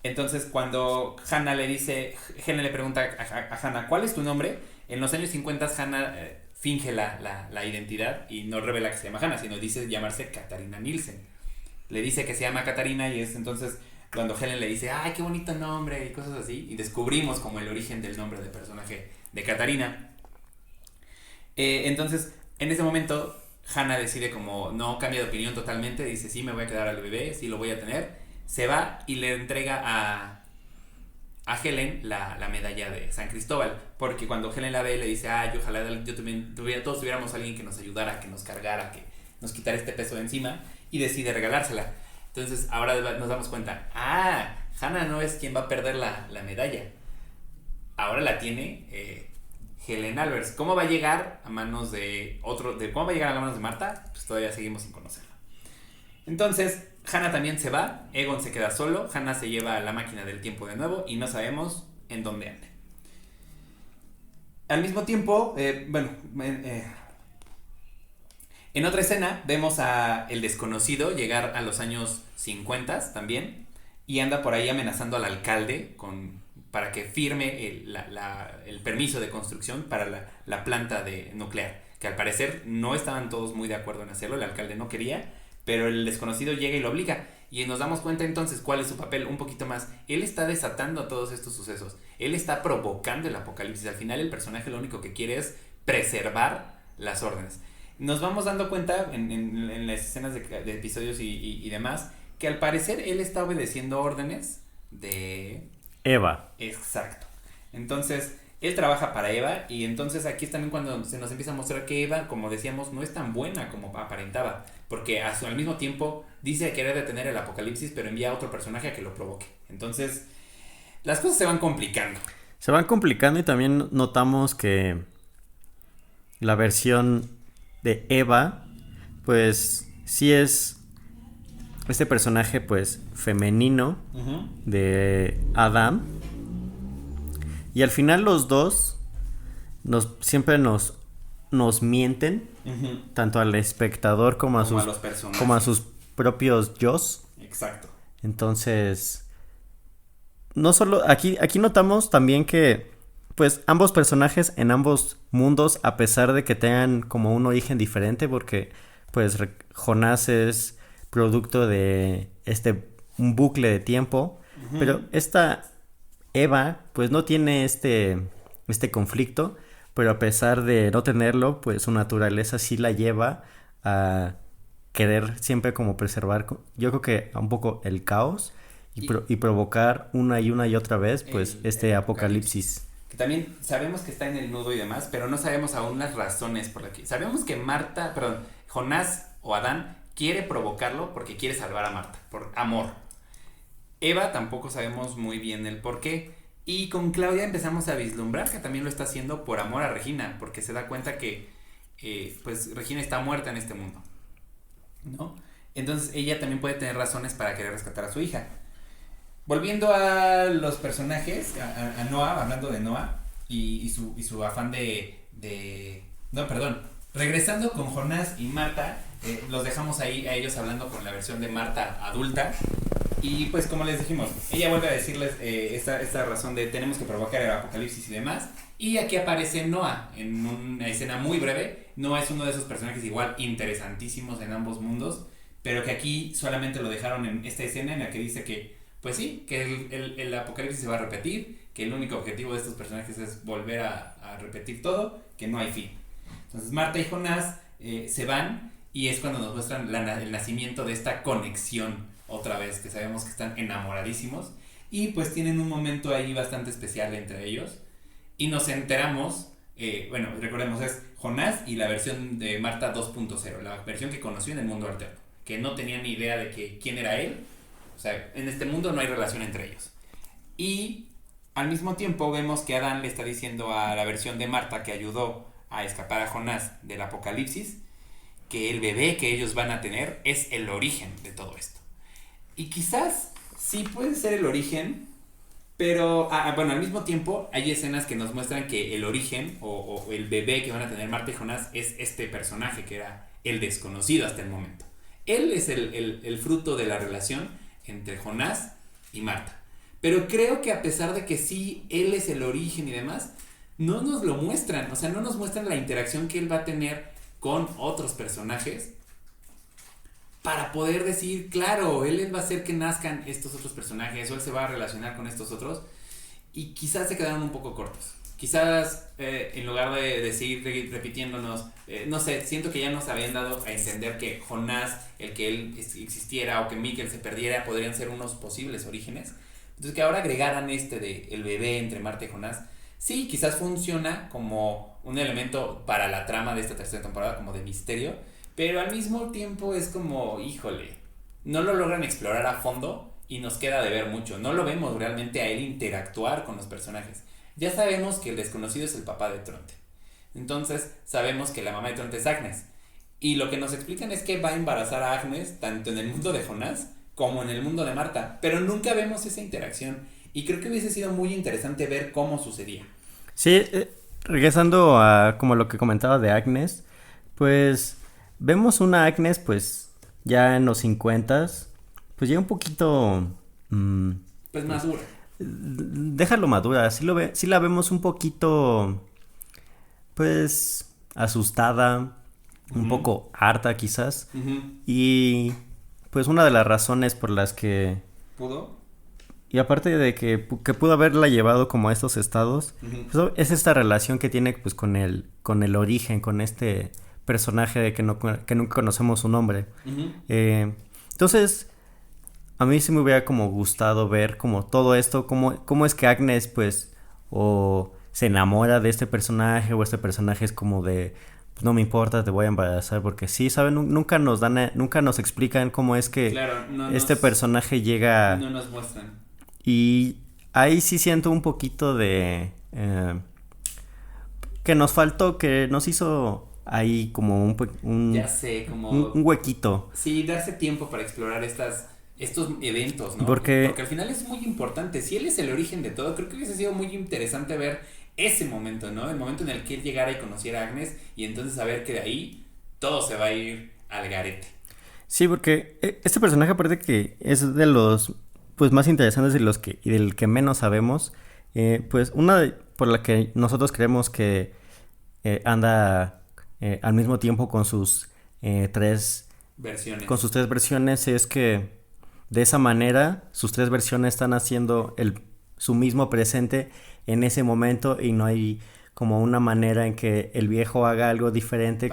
Entonces cuando Hannah Helen le pregunta a Hannah, ¿cuál es tu nombre? En los años 50 Hannah finge la identidad y no revela que se llama Hannah, sino dice llamarse Katarina Nielsen. Le dice que se llama Katarina y es entonces cuando Helen le dice, ¡ay, qué bonito nombre! Y cosas así, y descubrimos como el origen del nombre de personaje de Katarina. Entonces, en ese momento, Hannah decide como, no, cambia de opinión totalmente, dice, sí, me voy a quedar al bebé, sí, lo voy a tener. Se va y le entrega a Helen la medalla de San Cristóbal, porque cuando Helen la ve, le dice, ay, ojalá yo también todos tuviéramos a alguien que nos ayudara, que nos cargara, que nos quitara este peso de encima, y decide regalársela. Entonces ahora nos damos cuenta, Hannah no es quien va a perder la medalla, ahora la tiene Helen Albers. ¿Cómo va a llegar a manos cómo va a llegar a las manos de Marta? Pues todavía seguimos sin conocerla. Entonces Hannah también se va, Aegon se queda solo, Hannah se lleva a la máquina del tiempo de nuevo y no sabemos en dónde anda. Al mismo tiempo, en otra escena vemos a el desconocido llegar a los años 50 también y anda por ahí amenazando al alcalde para que firme el permiso de construcción para la planta nuclear, que al parecer no estaban todos muy de acuerdo en hacerlo, el alcalde no quería, pero el desconocido llega y lo obliga, y nos damos cuenta entonces cuál es su papel un poquito más. Él está desatando todos estos sucesos, él está provocando el apocalipsis. Al final el personaje lo único que quiere es preservar las órdenes. Nos vamos dando cuenta en las escenas de episodios y demás que al parecer él está obedeciendo órdenes de Eva. Exacto. Entonces él trabaja para Eva, y entonces aquí es también cuando se nos empieza a mostrar que Eva, como decíamos, no es tan buena como aparentaba, porque al mismo tiempo dice querer detener el apocalipsis, pero envía a otro personaje a que lo provoque. Entonces las cosas se van complicando. Y también notamos que la versión de Eva, pues sí es este personaje pues femenino de Adam, y al final los dos siempre nos mienten, tanto al espectador como a sus propios yos. Exacto. Entonces, no solo aquí notamos también que pues ambos personajes en ambos mundos, a pesar de que tengan como un origen diferente, porque pues Jonás es producto de un bucle de tiempo, pero esta Eva pues no tiene este conflicto, pero a pesar de no tenerlo, pues su naturaleza sí la lleva a querer siempre como preservar, yo creo que a un poco el caos y provocar una y otra vez pues el apocalipsis. Que también sabemos que está en el nudo y demás, pero no sabemos aún las razones por las que... Sabemos que Jonás o Adán quiere provocarlo porque quiere salvar a Marta, por amor. Eva tampoco sabemos muy bien el por qué. Y con Claudia empezamos a vislumbrar que también lo está haciendo por amor a Regina, porque se da cuenta que pues Regina está muerta en este mundo, ¿no? Entonces ella también puede tener razones para querer rescatar a su hija. Volviendo a los personajes, a Noah, hablando de Noah y su afán regresando con Jonás y Marta, los dejamos ahí a ellos hablando con la versión de Marta adulta. Y pues como les dijimos, ella vuelve a decirles esta razón de tenemos que provocar el apocalipsis y demás. Y aquí aparece Noah en una escena muy breve. Noah es uno de esos personajes igual interesantísimos en ambos mundos, pero que aquí solamente lo dejaron en esta escena en la que dice que pues sí, que el apocalipsis se va a repetir, que el único objetivo de estos personajes es volver a repetir todo, que no hay fin. Entonces Marta y Jonás se van y es cuando nos muestran el nacimiento de esta conexión otra vez, que sabemos que están enamoradísimos y pues tienen un momento ahí bastante especial entre ellos y nos enteramos, recordemos es Jonás y la versión de Marta 2.0, la versión que conoció en el mundo alterno, que no tenía ni idea de quién era él. O sea, en este mundo no hay relación entre ellos. Y al mismo tiempo vemos que Adán le está diciendo a la versión de Marta que ayudó a escapar a Jonás del apocalipsis que el bebé que ellos van a tener es el origen de todo esto. Y quizás sí puede ser el origen, pero al mismo tiempo hay escenas que nos muestran que el origen o el bebé que van a tener Marta y Jonás es este personaje que era el desconocido hasta el momento. Él es el fruto de la relación entre Jonás y Marta. Pero creo que a pesar de que sí, él es el origen y demás, no nos lo muestran. O sea, no nos muestran la interacción que él va a tener con otros personajes para poder decir, claro, él va a hacer que nazcan estos otros personajes o él se va a relacionar con estos otros. Y quizás se quedaron un poco cortos. Quizás en lugar de seguir repitiéndonos, no sé, siento que ya nos habían dado a entender que Jonás, el que él existiera o que Mikkel se perdiera, podrían ser unos posibles orígenes. Entonces que ahora agregaran de el bebé entre Marta y Jonás, sí, quizás funciona como un elemento para la trama de esta tercera temporada, como de misterio, pero al mismo tiempo es como, híjole, no lo logran explorar a fondo y nos queda de ver mucho. No lo vemos realmente a él interactuar con los personajes. Ya sabemos que el desconocido es el papá de Tronte. Entonces sabemos que la mamá de Tronte es Agnes. Y lo que nos explican es que va a embarazar a Agnes tanto en el mundo de Jonás como en el mundo de Marta. Pero nunca vemos esa interacción. Y creo que hubiese sido muy interesante ver cómo sucedía. Sí, regresando a como lo que comentaba de Agnes, pues vemos una Agnes pues ya en los 50s, pues ya un poquito... pues madura. Déjalo madura, sí la vemos un poquito, pues, asustada, un poco harta quizás, y pues una de las razones por las que... ¿Pudo? Y aparte de que pudo haberla llevado como a estos estados, pues, es esta relación que tiene pues con el origen, con este personaje de que nunca conocemos su nombre. Entonces... A mí sí me hubiera como gustado ver como todo esto, cómo es que Agnes pues o se enamora de este personaje o este personaje es como de pues, no me importa, te voy a embarazar porque sí, ¿saben? Nunca nos explican cómo es que personaje llega... No nos muestran. Y ahí sí siento un poquito de... que nos faltó, que nos hizo ahí como ya sé, como... un huequito. Sí, darse tiempo para explorar estos eventos, ¿no? Porque al final es muy importante. Si él es el origen de todo, creo que hubiese sido muy interesante ver ese momento, ¿no? El momento en el que él llegara y conociera a Agnes y entonces saber que de ahí todo se va a ir al garete. Sí, porque este personaje aparte que es de los pues más interesantes y del que menos sabemos, pues por la que nosotros creemos que anda al mismo tiempo con sus tres Versiones. con sus tres versiones, es que de esa manera sus tres versiones están haciendo su mismo presente en ese momento y no hay como una manera en que el viejo haga algo diferente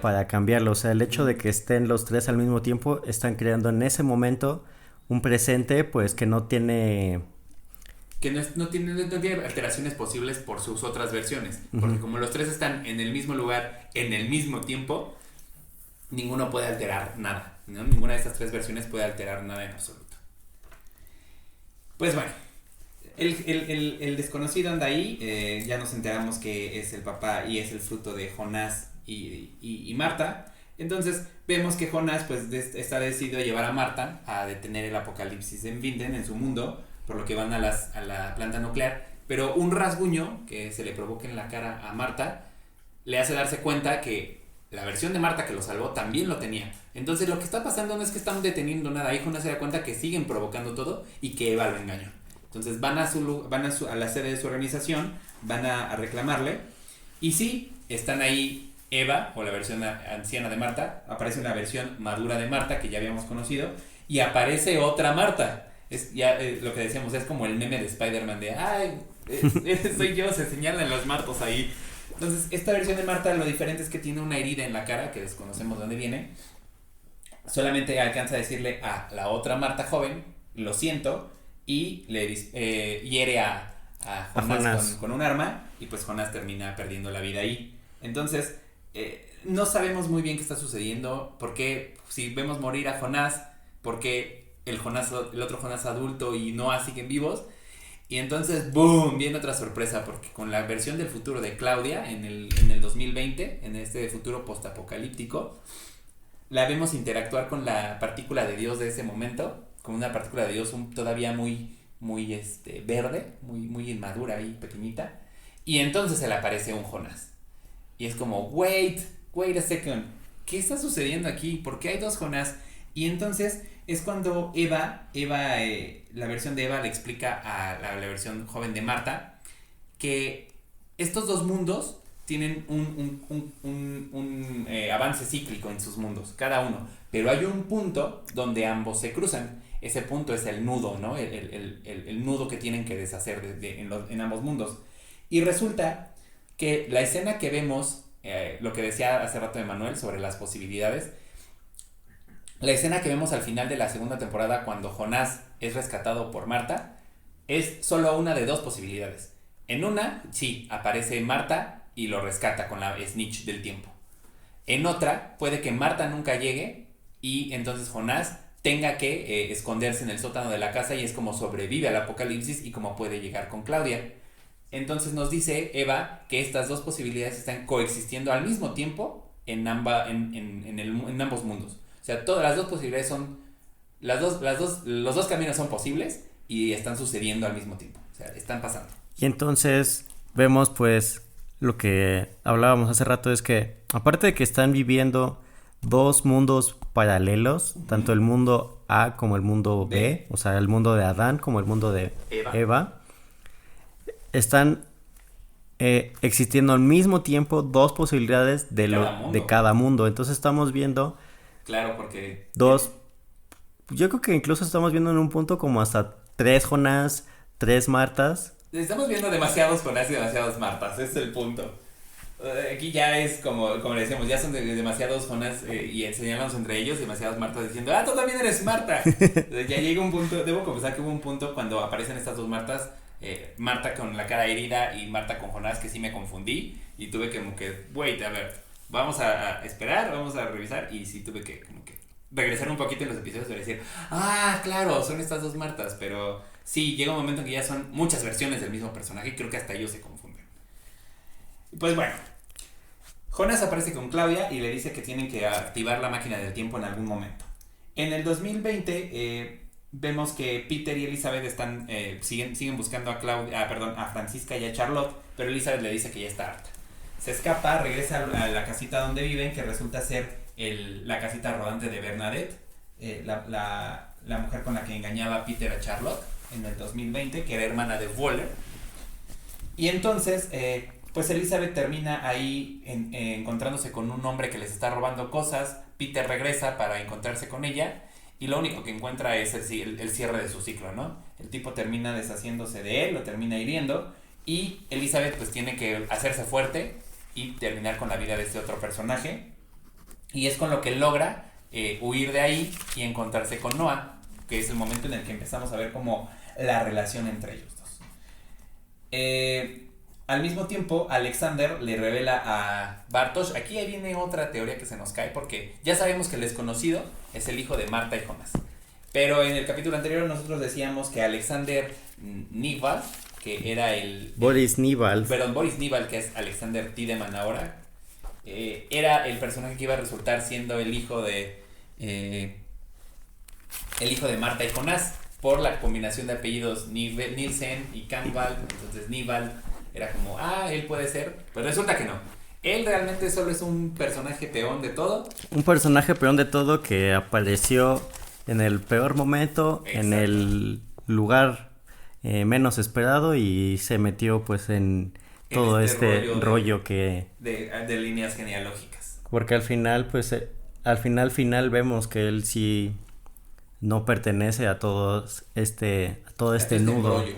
para cambiarlo. O sea, el hecho de que estén los tres al mismo tiempo están creando en ese momento un presente pues que no tiene... Que no tiene alteraciones posibles por sus otras versiones. Porque como los tres están en el mismo lugar, en el mismo tiempo, ninguno puede alterar nada, ¿no? Ninguna de estas tres versiones puede alterar nada en absoluto. Pues bueno, el desconocido anda ahí. Ya nos enteramos que es el papá y es el fruto de Jonás y Marta. Entonces vemos que Jonás pues está decidido a llevar a Marta a detener el apocalipsis en Vinden, en su mundo, por lo que van a la planta nuclear, pero un rasguño que se le provoca en la cara a Marta le hace darse cuenta que la versión de Marta que lo salvó también lo tenía. Entonces lo que está pasando no es que están deteniendo nada, ahí Jonás se da cuenta que siguen provocando todo y que Eva lo engañó. Entonces van a la sede de su organización, van a reclamarle, y sí, están ahí Eva, o la versión anciana de Marta, aparece una versión madura de Marta que ya habíamos conocido, y aparece otra Marta. Es ya lo que decíamos, es como el meme de Spider-Man de ¡ay! Soy yo, se señalan los Martos ahí. Entonces, esta versión de Marta, lo diferente es que tiene una herida en la cara, que desconocemos de dónde viene. Solamente alcanza a decirle a la otra Marta joven, lo siento, y le hiere a Jonás con un arma, y pues Jonás termina perdiendo la vida ahí. Entonces, no sabemos muy bien qué está sucediendo, porque si vemos morir a Jonás, porque el otro Jonás adulto y Noah siguen vivos. Y entonces, ¡boom!, viene otra sorpresa, porque con la versión del futuro de Claudia en el 2020, en este futuro postapocalíptico, la vemos interactuar con la partícula de Dios de ese momento, con una partícula de Dios todavía muy verde, muy inmadura y pequeñita, y entonces se le aparece un Jonás. Y es como, wait a second, ¿qué está sucediendo aquí? ¿Por qué hay dos Jonás? Y entonces es cuando Eva, la versión de Eva le explica a la versión joven de Marta que estos dos mundos tienen un avance cíclico en sus mundos, cada uno, pero hay un punto donde ambos se cruzan. Ese punto es el nudo, ¿no? El nudo que tienen que deshacer en ambos mundos. Y resulta que la escena que vemos, lo que decía hace rato Emanuel sobre las posibilidades, la escena que vemos al final de la segunda temporada cuando Jonás es rescatado por Marta es solo una de dos posibilidades. En una, sí, aparece Marta y lo rescata con la snitch del tiempo. En otra, puede que Marta nunca llegue y entonces Jonás tenga que esconderse en el sótano de la casa, y es como sobrevive al apocalipsis y como puede llegar con Claudia. Entonces nos dice Eva que estas dos posibilidades están coexistiendo al mismo tiempo en ambos mundos. O sea, todas las dos posibilidades son, los dos caminos son posibles y están sucediendo al mismo tiempo. O sea, están pasando. Y entonces vemos pues lo que hablábamos hace rato, es que aparte de que están viviendo dos mundos paralelos, tanto el mundo A como el mundo B, o sea, el mundo de Adán como el mundo de Eva, están existiendo al mismo tiempo dos posibilidades de cada mundo. Entonces estamos viendo... Claro, porque... Yo creo que incluso estamos viendo en un punto como hasta 3 Jonás, 3 Martas. Estamos viendo demasiados Jonás y demasiados Martas, ese es el punto. Aquí ya es como le decíamos, ya son demasiados Jonás y enseñarnos entre ellos, demasiados Martas diciendo, tú también eres Marta. Ya llega un punto, debo confesar que hubo un punto cuando aparecen estas dos Martas, Marta con la cara herida y Marta con Jonás, que sí me confundí y tuve que como que, wait, a ver, vamos a esperar, vamos a revisar, y sí tuve que como que regresar un poquito en los episodios y decir, claro, son estas dos Martas, pero sí, llega un momento en que ya son muchas versiones del mismo personaje y creo que hasta ellos se confunden. Pues bueno, Jonás aparece con Claudia y le dice que tienen que activar la máquina del tiempo en algún momento. En el 2020 vemos que Peter y Elizabeth siguen buscando a Francisca y a Charlotte, pero Elizabeth le dice que ya está harta. Se escapa, regresa a la casita donde viven, que resulta ser la casita rodante de Bernadette, la mujer con la que engañaba Peter a Charlotte en el 2020, que era hermana de Waller. Y entonces pues Elizabeth termina ahí encontrándose con un hombre que les está robando cosas. Peter regresa para encontrarse con ella y lo único que encuentra es el cierre de su ciclo, ¿no? El tipo termina deshaciéndose de él, lo termina hiriendo y Elizabeth pues tiene que hacerse fuerte y terminar con la vida de este otro personaje, y es con lo que logra huir de ahí y encontrarse con Noah, que es el momento en el que empezamos a ver como la relación entre ellos dos. Al mismo tiempo, Alexander le revela a Bartosz, aquí viene otra teoría que se nos cae, porque ya sabemos que el desconocido es el hijo de Marta y Jonas, pero en el capítulo anterior nosotros decíamos que Alexander Nival, que era Boris Nival, que es Alexander Tiedemann ahora, era el personaje que iba a resultar siendo el hijo de Marta y Jonás, por la combinación de apellidos Nielsen y Campbell. Entonces Nival era como, él puede ser, pero resulta que no. Él realmente solo es un personaje peón de todo. Un personaje peón de todo que apareció en el peor momento, exacto, en el lugar menos esperado, y se metió pues en todo este rollo que... De líneas genealógicas. Porque al final pues al final vemos que él sí no pertenece a todo este nudo. Rollo.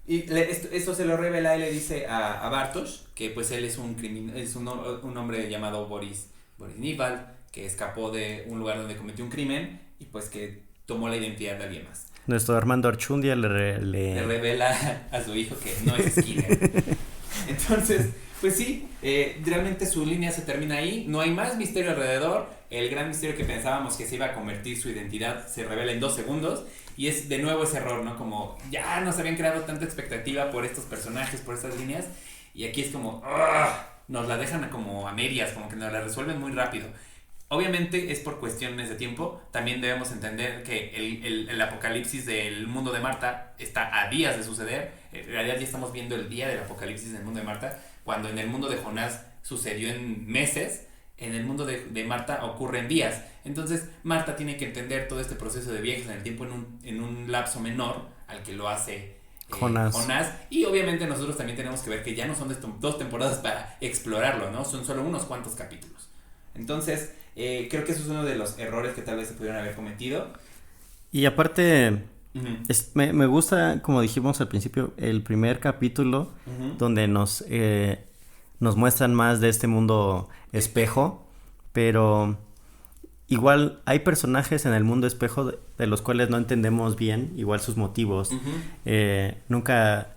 Y esto se lo revela y le dice a Bartosz que pues él es un hombre llamado Boris Nival, que escapó de un lugar donde cometió un crimen y pues que tomó la identidad de alguien más. Nuestro Armando Archundia le revela a su hijo que no es Skinner. Entonces, pues sí, realmente su línea se termina ahí, no hay más misterio alrededor. El gran misterio que pensábamos que se iba a convertir su identidad se revela en 2 segundos, y es de nuevo ese error, ¿no? Como ya nos habían creado tanta expectativa por estos personajes, por estas líneas, y aquí es como nos la dejan como a medias, como que nos la resuelven muy rápido. Obviamente es por cuestiones de tiempo. También debemos entender que el apocalipsis del mundo de Marta está a días de suceder. En realidad ya estamos viendo el día del apocalipsis del mundo de Marta, cuando en el mundo de Jonás sucedió en meses. En el mundo de Marta ocurre en días. Entonces Marta tiene que entender todo este proceso de viajes en el tiempo en un lapso menor al que lo hace Jonás. Y obviamente nosotros también tenemos que ver que ya no son 2 temporadas para explorarlo, ¿no? Son solo unos cuantos capítulos. Entonces creo que eso es uno de los errores que tal vez se pudieron haber cometido. Y aparte, me gusta, como dijimos al principio, el primer capítulo, donde nos muestran más de este mundo espejo, pero igual hay personajes en el mundo espejo de los cuales no entendemos bien igual sus motivos. Nunca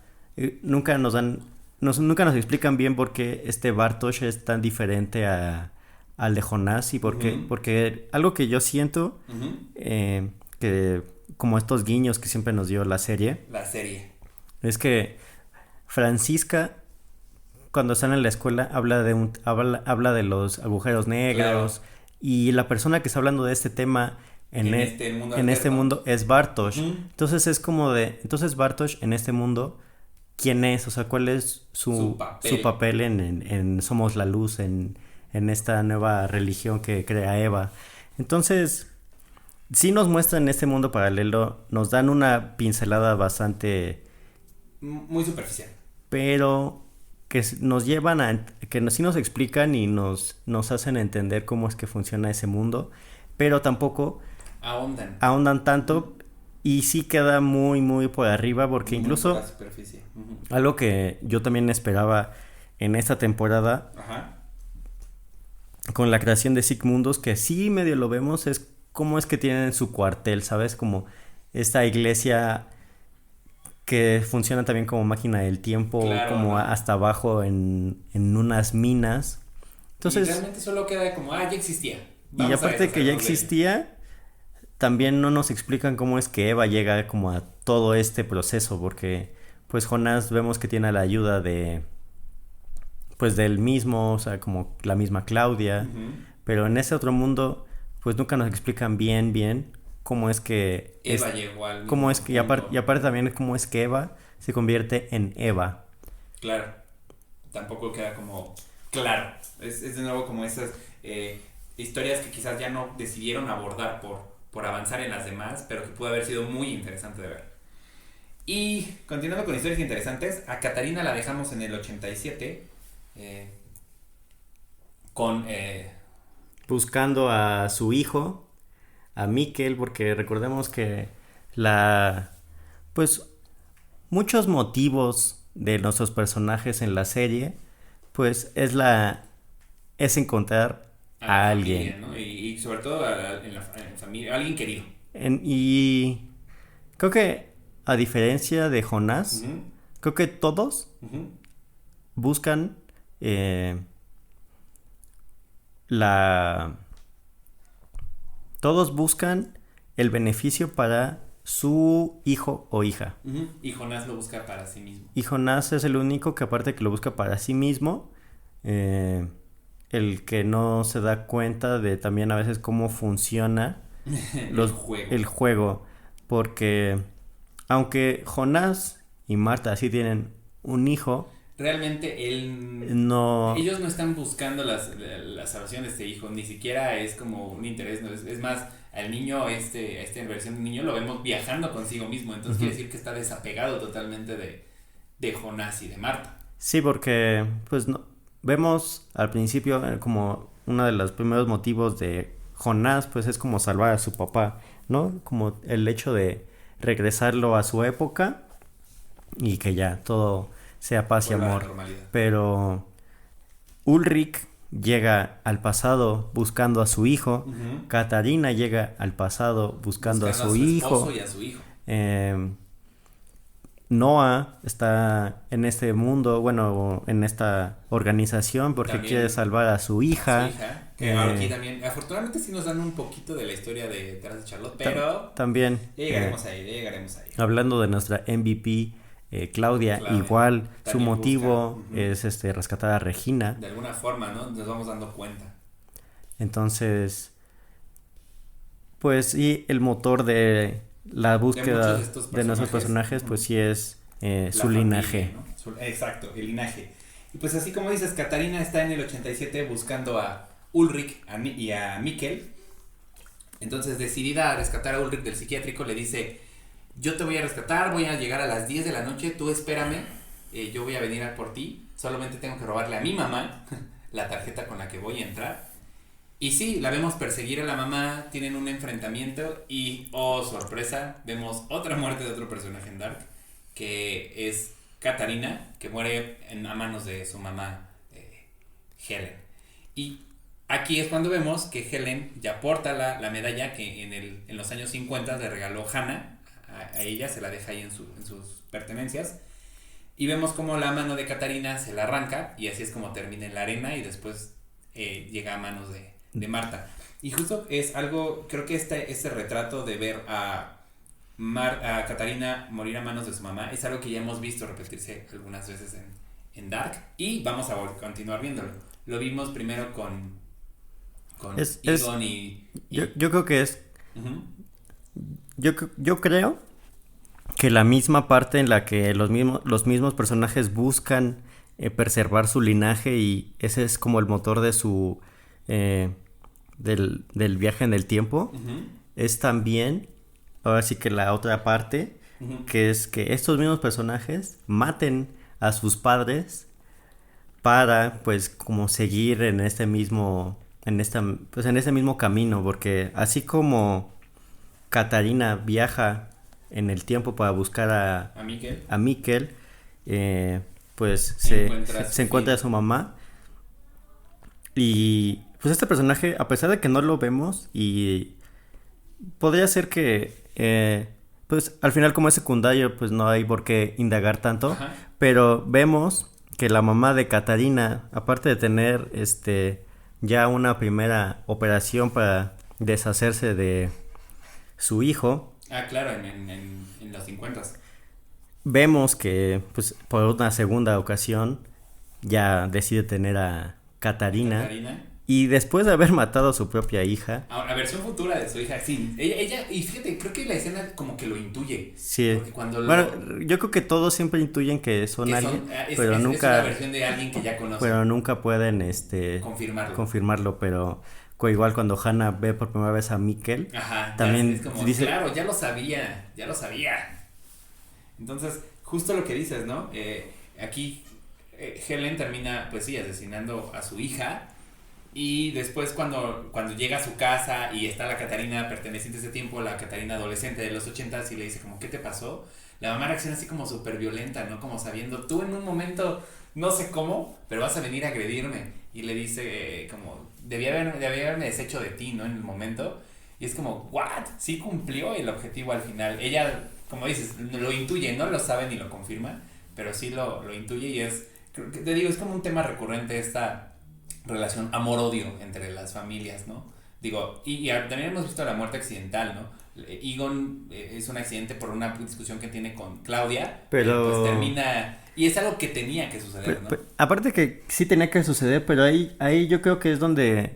nos explican bien por qué este Bartosz es tan diferente al de Jonás, y por qué, porque algo que yo siento, que como estos guiños que siempre nos dio la serie, es que Francisca, cuando están en la escuela, habla de los agujeros negros, claro, y la persona que está hablando de este tema en este mundo es Bartosz. Entonces es como entonces Bartosz en este mundo, ¿quién es? O sea, ¿cuál es su papel en Somos la Luz, en esta nueva religión que crea Eva? Entonces, sí nos muestran este mundo paralelo, nos dan una pincelada bastante... muy superficial. Pero que nos llevan sí nos explican y nos hacen entender cómo es que funciona ese mundo, pero tampoco ahondan tanto, y sí queda muy, muy por arriba, porque incluso la superficie. Algo que yo también esperaba en esta temporada, con la creación de Sigmundos, que sí medio lo vemos, es cómo es que tienen su cuartel, ¿sabes? Como esta iglesia que funciona también como máquina del tiempo, claro, como hasta abajo en unas minas. Entonces, y realmente solo queda como, ya existía. Y aparte que ya existía, también no nos explican cómo es que Eva llega como a todo este proceso, porque pues Jonás vemos que tiene la ayuda del mismo, o sea, como la misma Claudia, pero en ese otro mundo pues nunca nos explican bien cómo es que Eva llegó al cómo es que y aparte también cómo es que Eva se convierte en Eva. Claro. Tampoco queda como claro. Es de nuevo como esas historias que quizás ya no decidieron abordar por avanzar en las demás, pero que pudo haber sido muy interesante de ver. Y continuando con historias interesantes, a Katarina la dejamos en el 87 con... buscando a su hijo, a Mikkel, porque recordemos que pues muchos motivos de nuestros personajes en la serie, pues es encontrar a alguien. Familia, ¿no? Y sobre todo en familia, alguien querido. Y creo que a diferencia de Jonás, Uh-huh. creo que todos Uh-huh. buscan todos buscan el beneficio para su hijo o hija. Uh-huh. Y Jonás lo busca para sí mismo. Y Jonás es el único que aparte que lo busca para sí mismo, el que no se da cuenta de también a veces cómo funciona el juego. Porque aunque Jonás y Marta sí tienen un hijo, realmente ellos no están buscando la salvación de este hijo, ni siquiera es como un interés, ¿no? Es más, al niño, esta versión del niño lo vemos viajando consigo mismo, entonces quiere decir que está desapegado totalmente de Jonás y de Marta. Sí, porque pues vemos al principio como uno de los primeros motivos de Jonás, pues es como salvar a su papá, ¿no? Como el hecho de regresarlo a su época y que ya todo sea paz y amor. Pero Ulrich llega al pasado buscando a su hijo. Uh-huh. Katarina llega al pasado buscando a su hijo. Y a su hijo. Noah está en este mundo, bueno, en esta organización porque también quiere salvar a su hija. Que aquí también, afortunadamente sí nos dan un poquito de la historia de Terras de Charlotte, pero también llegaremos ahí. Hablando de nuestra MVP, Claudia, igual su motivo busca, es rescatar a Regina. De alguna forma, ¿no? Nos vamos dando cuenta. Entonces, pues sí, el motor de la búsqueda de nuestros personajes, pues sí es su familia, linaje. ¿no? Exacto, el linaje. Y pues así como dices, Katarina está en el 87 buscando a Ulrich y a Mikkel. Entonces, decidida a rescatar a Ulrich del psiquiátrico, le dice: yo te voy a rescatar, voy a llegar a las 10 de la noche, tú espérame, yo voy a venir a por ti, solamente tengo que robarle a mi mamá la tarjeta con la que voy a entrar. Y sí, la vemos perseguir a la mamá, tienen un enfrentamiento y, oh sorpresa, vemos otra muerte de otro personaje en Dark, que es Katarina, que muere a manos de su mamá, Helen. Y aquí es cuando vemos que Helen ya porta la medalla que en los años 50 le regaló Hannah a ella, se la deja ahí en sus pertenencias. Y vemos como la mano de Katarina se la arranca y así es como termina en la arena y después llega a manos de Marta. Y justo es algo, creo que este retrato de ver a Katarina morir a manos de su mamá es algo que ya hemos visto repetirse algunas veces en Dark y vamos a continuar viéndolo. Lo vimos primero con Egon y... Yo creo que es... Uh-huh. Yo creo que la misma parte en la que los mismos personajes buscan preservar su linaje y ese es como el motor de su... del viaje en el tiempo, uh-huh. Es también, ahora sí que la otra parte, uh-huh. Que es que estos mismos personajes maten a sus padres para pues como seguir en este mismo camino, porque así como Katarina viaja en el tiempo para buscar a Mikkel, pues se encuentra a su mamá y pues este personaje, a pesar de que no lo vemos y podría ser que pues al final como es secundario pues no hay por qué indagar tanto. Ajá. Pero vemos que la mamá de Katarina, aparte de tener ya una primera operación para deshacerse de su hijo. Claro, en los 50. Vemos que pues por una segunda ocasión ya decide tener a Katarina. Y después de haber matado a su propia hija. La versión futura de su hija, sí. Ella, y fíjate, creo que la escena como que lo intuye. Sí. Porque bueno, yo creo que todos siempre intuyen que son alguien, pero nunca. Es una versión de alguien que ya conocen. Pero nunca pueden confirmarlo, pero igual cuando Hannah ve por primera vez a Mikkel, ajá, también es como, dice, claro, ya lo sabía. Entonces, justo lo que dices, ¿no? Aquí Helen termina, pues sí, asesinando a su hija. Y después cuando llega a su casa y está la Catarina perteneciente a ese tiempo, la Catarina adolescente de los 80s, y le dice como, ¿qué te pasó? La mamá reacciona así como súper violenta, ¿no? Como sabiendo, tú en un momento, no sé cómo, pero vas a venir a agredirme. Y le dice como, debía haberme deshecho de ti, ¿no? En el momento. Y es como, ¿what? Sí cumplió el objetivo al final. Ella, como dices, lo intuye, no lo sabe ni lo confirma, pero sí lo intuye y es, te digo, es como un tema recurrente esta relación amor-odio entre las familias, ¿no? Digo, y también hemos visto la muerte accidental, ¿no? Egon es un accidente por una discusión que tiene con Claudia, pero pues termina, y es algo que tenía que suceder, ¿no? Aparte que sí tenía que suceder, pero ahí yo creo que es donde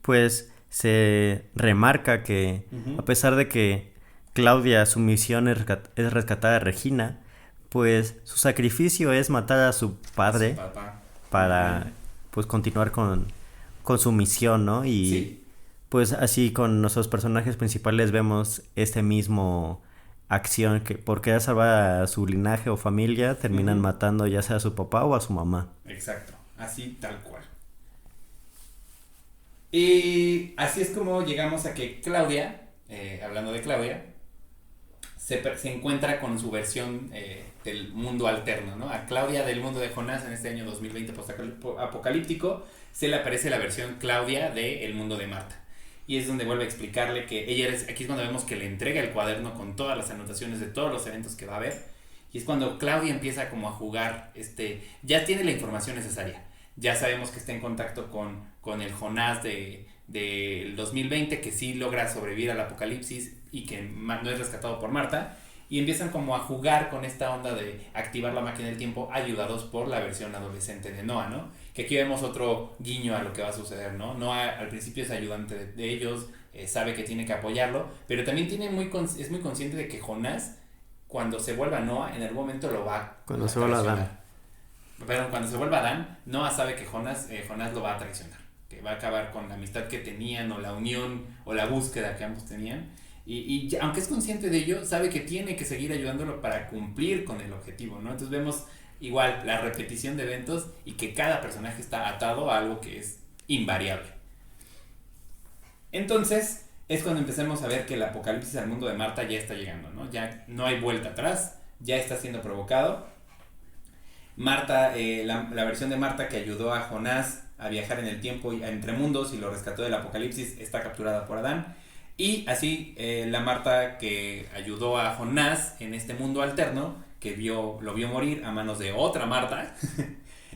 pues se remarca que a pesar de que Claudia, su misión es rescatar a Regina, pues su sacrificio es matar a su padre para pues continuar con su misión, ¿no? Y sí. Pues así con nuestros personajes principales vemos este mismo acción que por querer salvar a su linaje o familia terminan matando ya sea a su papá o a su mamá. Exacto, así tal cual. Y así es como llegamos a que Claudia, hablando de Claudia, se encuentra con su versión del mundo alterno, ¿no? A Claudia del mundo de Jonás en este año 2020 apocalíptico se le aparece la versión Claudia del mundo de Marta. Y es donde vuelve a explicarle que ella aquí es cuando vemos que le entrega el cuaderno con todas las anotaciones de todos los eventos que va a haber. Y es cuando Claudia empieza como a jugar, ya tiene la información necesaria. Ya sabemos que está en contacto con el Jonás del 2020, que sí logra sobrevivir al apocalipsis y que no es rescatado por Marta. Y empiezan como a jugar con esta onda de activar la máquina del tiempo, ayudados por la versión adolescente de Noah, ¿no? Que aquí vemos otro guiño a lo que va a suceder, ¿no? Noah al principio es ayudante de ellos, sabe que tiene que apoyarlo, pero también es muy consciente de que Jonás, cuando se vuelva Noah, en algún momento lo va a Cuando se vuelva Adán. Pero cuando se vuelva Adán, Noah sabe que Jonás lo va a traicionar, que va a acabar con la amistad que tenían, o la unión, o la búsqueda que ambos tenían. Y aunque es consciente de ello, sabe que tiene que seguir ayudándolo para cumplir con el objetivo, ¿no? Entonces vemos igual la repetición de eventos y que cada personaje está atado a algo que es invariable. Entonces es cuando empecemos a ver que el apocalipsis al mundo de Marta ya está llegando, ¿no? Ya no hay vuelta atrás, ya está siendo provocado. Marta, la versión de Marta que ayudó a Jonás a viajar en el tiempo entre mundos y lo rescató del apocalipsis, está capturada por Adán. Y así la Marta que ayudó a Jonás en este mundo alterno, que lo vio morir a manos de otra Marta,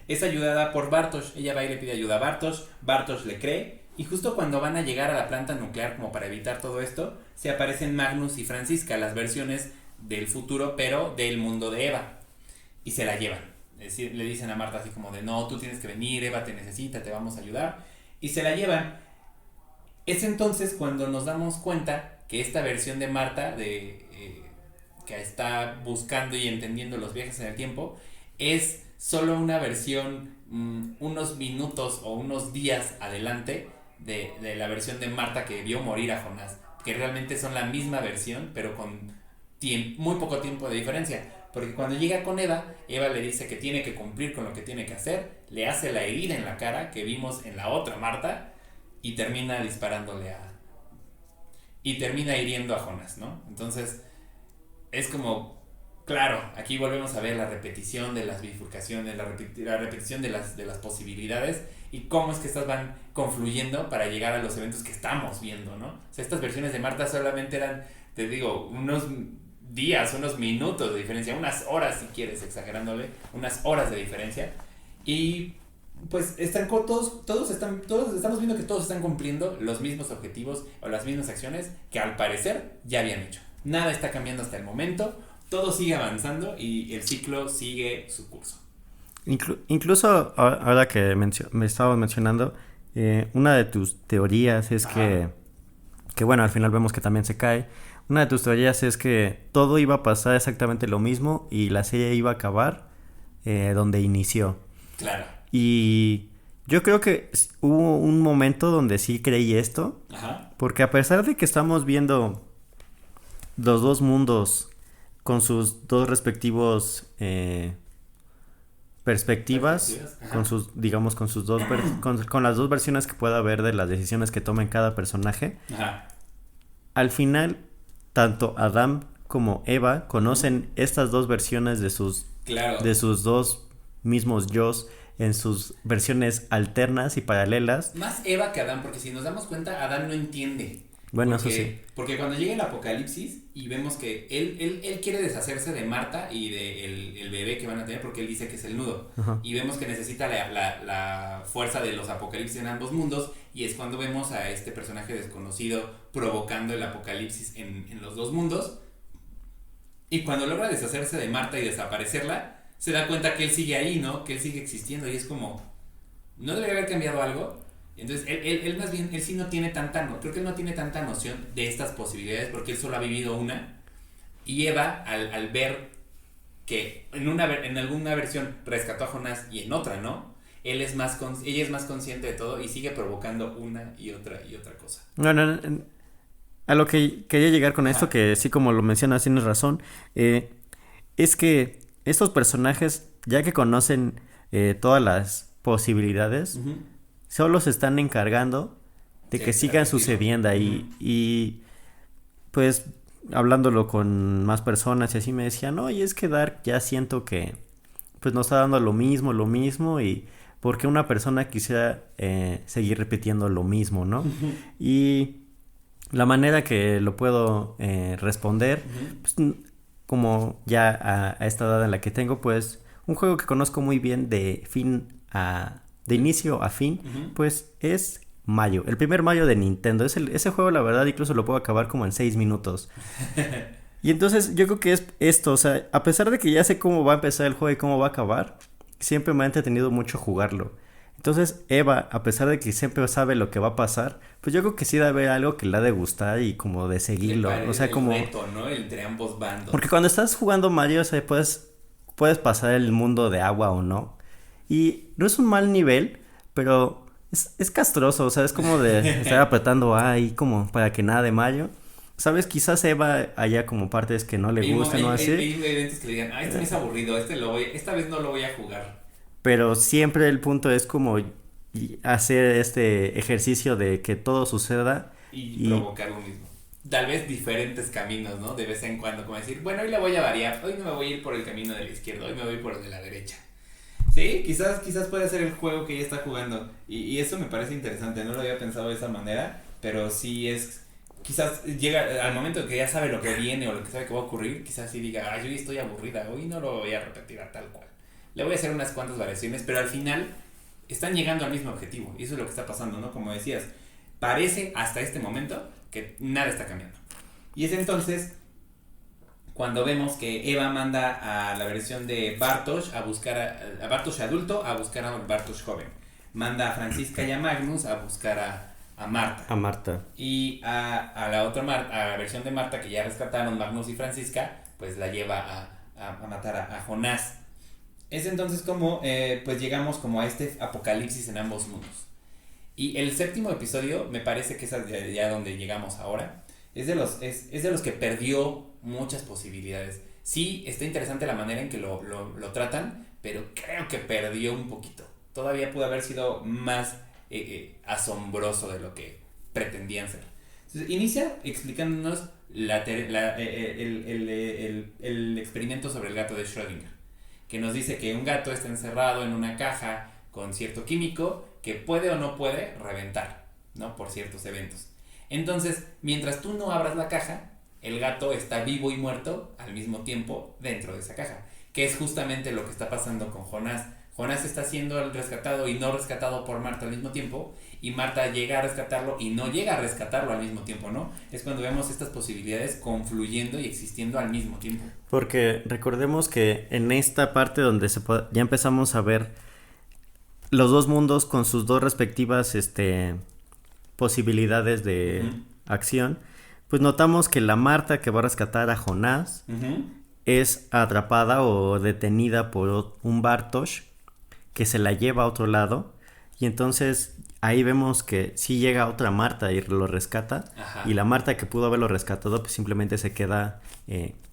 es ayudada por Bartosz. Ella va y le pide ayuda a Bartosz, Bartosz le cree, y justo cuando van a llegar a la planta nuclear como para evitar todo esto, se aparecen Magnus y Francisca, las versiones del futuro, pero del mundo de Eva, y se la llevan. Es decir, le dicen a Marta así como de, no, tú tienes que venir, Eva te necesita, te vamos a ayudar, y se la llevan. Es entonces cuando nos damos cuenta que esta versión de Marta, que está buscando y entendiendo los viajes en el tiempo, es solo una versión unos minutos o unos días adelante de la versión de Marta que vio morir a Jonás, que realmente son la misma versión, pero con muy poco tiempo de diferencia. Porque cuando llega con Eva le dice que tiene que cumplir con lo que tiene que hacer, le hace la herida en la cara que vimos en la otra Marta, y termina disparándole y termina hiriendo a Jonás, ¿no? Entonces es como, claro, aquí volvemos a ver la repetición de las bifurcaciones, la repetición de las posibilidades, y cómo es que estas van confluyendo para llegar a los eventos que estamos viendo, ¿no? O sea, estas versiones de Marta solamente eran, te digo, unos días, unos minutos de diferencia, unas horas si quieres, exagerándole, unas horas de diferencia, y pues todos estamos viendo que todos están cumpliendo los mismos objetivos o las mismas acciones que al parecer ya habían hecho. Nada está cambiando hasta el momento, todo sigue avanzando y el ciclo sigue su curso. Incluso ahora que me estabas mencionando, una de tus teorías es que bueno, al final vemos que también se cae. Una de tus teorías es que todo iba a pasar exactamente lo mismo y la serie iba a acabar donde inició. Claro. Y yo creo que hubo un momento donde sí creí esto. Ajá. Porque a pesar de que estamos viendo los dos mundos con sus dos respectivos perspectivas, Ajá. con sus, digamos, con sus dos con las dos versiones que pueda haber de las decisiones que tomen cada personaje. Ajá. Al final, tanto Adam como Eva conocen estas dos versiones Claro. de sus dos mismos yos en sus versiones alternas y paralelas. Más Eva que Adán, porque si nos damos cuenta, Adán no entiende. Bueno, porque, eso sí. Porque cuando llega el apocalipsis y vemos que él quiere deshacerse de Marta y de el bebé que van a tener, porque él dice que es el nudo. Ajá. Y vemos que necesita la fuerza de los apocalipsis en ambos mundos. Y es cuando vemos a este personaje desconocido provocando el apocalipsis en los dos mundos. Y cuando logra deshacerse de Marta y desaparecerla, se da cuenta que él sigue ahí, ¿no? Que él sigue existiendo y es como, ¿no debería haber cambiado algo? Entonces, él más bien, él sí no tiene creo que él no tiene tanta noción de estas posibilidades porque él solo ha vivido una. Y Eva, al ver que en alguna versión rescató a Jonás y en otra no, ella es más consciente de todo y sigue provocando una y otra cosa. Bueno, a lo que quería llegar con esto, que sí, como lo mencionas, tienes razón, es que estos personajes, ya que conocen todas las posibilidades, solo se están encargando de que sigan sucediendo ahí. Y pues hablándolo con más personas y así me decían, no, y es que Dark ya siento que pues nos está dando lo mismo y porque una persona quisiera seguir repitiendo lo mismo, ¿no? Y la manera que lo puedo responder, pues, como ya a esta edad en la que tengo, pues un juego que conozco muy bien de inicio a fin, pues es Mario, el primer Mario de Nintendo. Ese juego, la verdad, incluso lo puedo acabar como en 6 minutos. Y entonces yo creo que es esto, o sea, a pesar de que ya sé cómo va a empezar el juego y cómo va a acabar, siempre me ha entretenido mucho jugarlo. Entonces Eva, a pesar de que siempre sabe lo que va a pasar, pues yo creo que sí debe haber algo que le ha de gustar y como de seguirlo, o sea, como reto, ¿no? Entre ambos bandos. porque cuando estás jugando Mario, o sea, puedes pasar el mundo de agua o no. Y no es un mal nivel, pero es castroso, o sea, es como de estar apretando ahí como para que nada de Mario. ¿Sabes? Quizás Eva haya como partes que no le gustan o así. Hay eventos que le digan, este me es aburrido, esta vez no lo voy a jugar. Pero siempre el punto es como hacer este ejercicio de que todo suceda. Y provocar lo mismo. Tal vez diferentes caminos, ¿no? De vez en cuando, como decir, bueno, hoy la voy a variar, hoy no me voy a ir por el camino de la izquierda, hoy me voy por el de la derecha. Sí, quizás puede ser el juego que ella está jugando. Y eso me parece interesante, no lo había pensado de esa manera, pero sí es... Quizás llega al momento que ya sabe lo que viene o lo que sabe que va a ocurrir, quizás sí diga, yo estoy aburrida, hoy no lo voy a repetir a tal cual. Le voy a hacer unas cuantas variaciones, pero al final están llegando al mismo objetivo. Y eso es lo que está pasando, ¿no? Como decías, parece hasta este momento que nada está cambiando. Y es entonces cuando vemos que Eva manda a la versión de Bartosz a buscar a Bartosz adulto a buscar a Bartosz joven. Manda a Francisca y a Magnus a buscar a Marta. A Marta. Y a la otra a la versión de Marta que ya rescataron Magnus y Francisca, pues la lleva a matar a Jonás. Es entonces como pues llegamos como a este apocalipsis en ambos mundos. Y el séptimo episodio me parece que es ya donde llegamos ahora. Es de los que perdió muchas posibilidades. Sí, está interesante la manera en que lo tratan, pero creo que perdió un poquito. Todavía pudo haber sido más asombroso de lo que pretendían ser. Entonces, inicia explicándonos el experimento sobre el gato de Schrödinger, que nos dice que un gato está encerrado en una caja con cierto químico que puede o no puede reventar, ¿no? Por ciertos eventos. Entonces, mientras tú no abras la caja, el gato está vivo y muerto al mismo tiempo dentro de esa caja, que es justamente lo que está pasando con Jonás. Jonás está siendo rescatado y no rescatado por Marta al mismo tiempo, y Marta llega a rescatarlo y no llega a rescatarlo al mismo tiempo, ¿no? Es cuando vemos estas posibilidades confluyendo y existiendo al mismo tiempo. Porque recordemos que en esta parte donde ya empezamos a ver los dos mundos con sus dos respectivas posibilidades de acción, pues notamos que la Marta que va a rescatar a Jonás es atrapada o detenida por un Bartosz que se la lleva a otro lado, y entonces ahí vemos que sí llega otra Marta y lo rescata. Ajá. Y la Marta que pudo haberlo rescatado pues simplemente se queda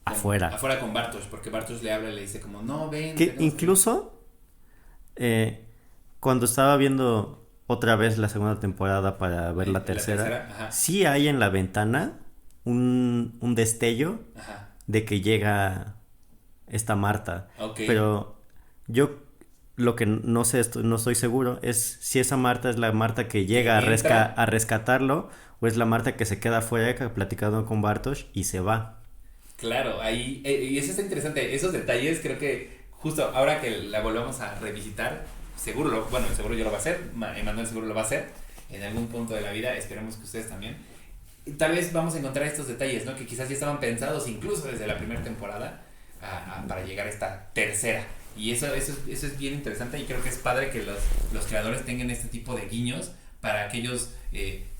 afuera. Afuera con Bartosz, porque Bartosz le habla y le dice como, no, ven. Que incluso cuando estaba viendo otra vez la segunda temporada para ver la tercera, ajá. sí hay en la ventana un destello Ajá. de que llega esta Marta. Ok. Pero yo lo que no sé, no estoy seguro, es si esa Marta es la Marta que llega a rescatarlo o es la Marta que se queda afuera platicando con Bartosz y se va. Claro, ahí, y eso está interesante, esos detalles creo que justo ahora que la volvamos a revisitar, seguro yo lo va a hacer, Emanuel seguro lo va a hacer, en algún punto de la vida, esperemos que ustedes también. Tal vez vamos a encontrar estos detalles, ¿no? Que quizás ya estaban pensados incluso desde la primera temporada para llegar a esta tercera. Y eso es bien interesante y creo que es padre que los creadores tengan este tipo de guiños para aquellos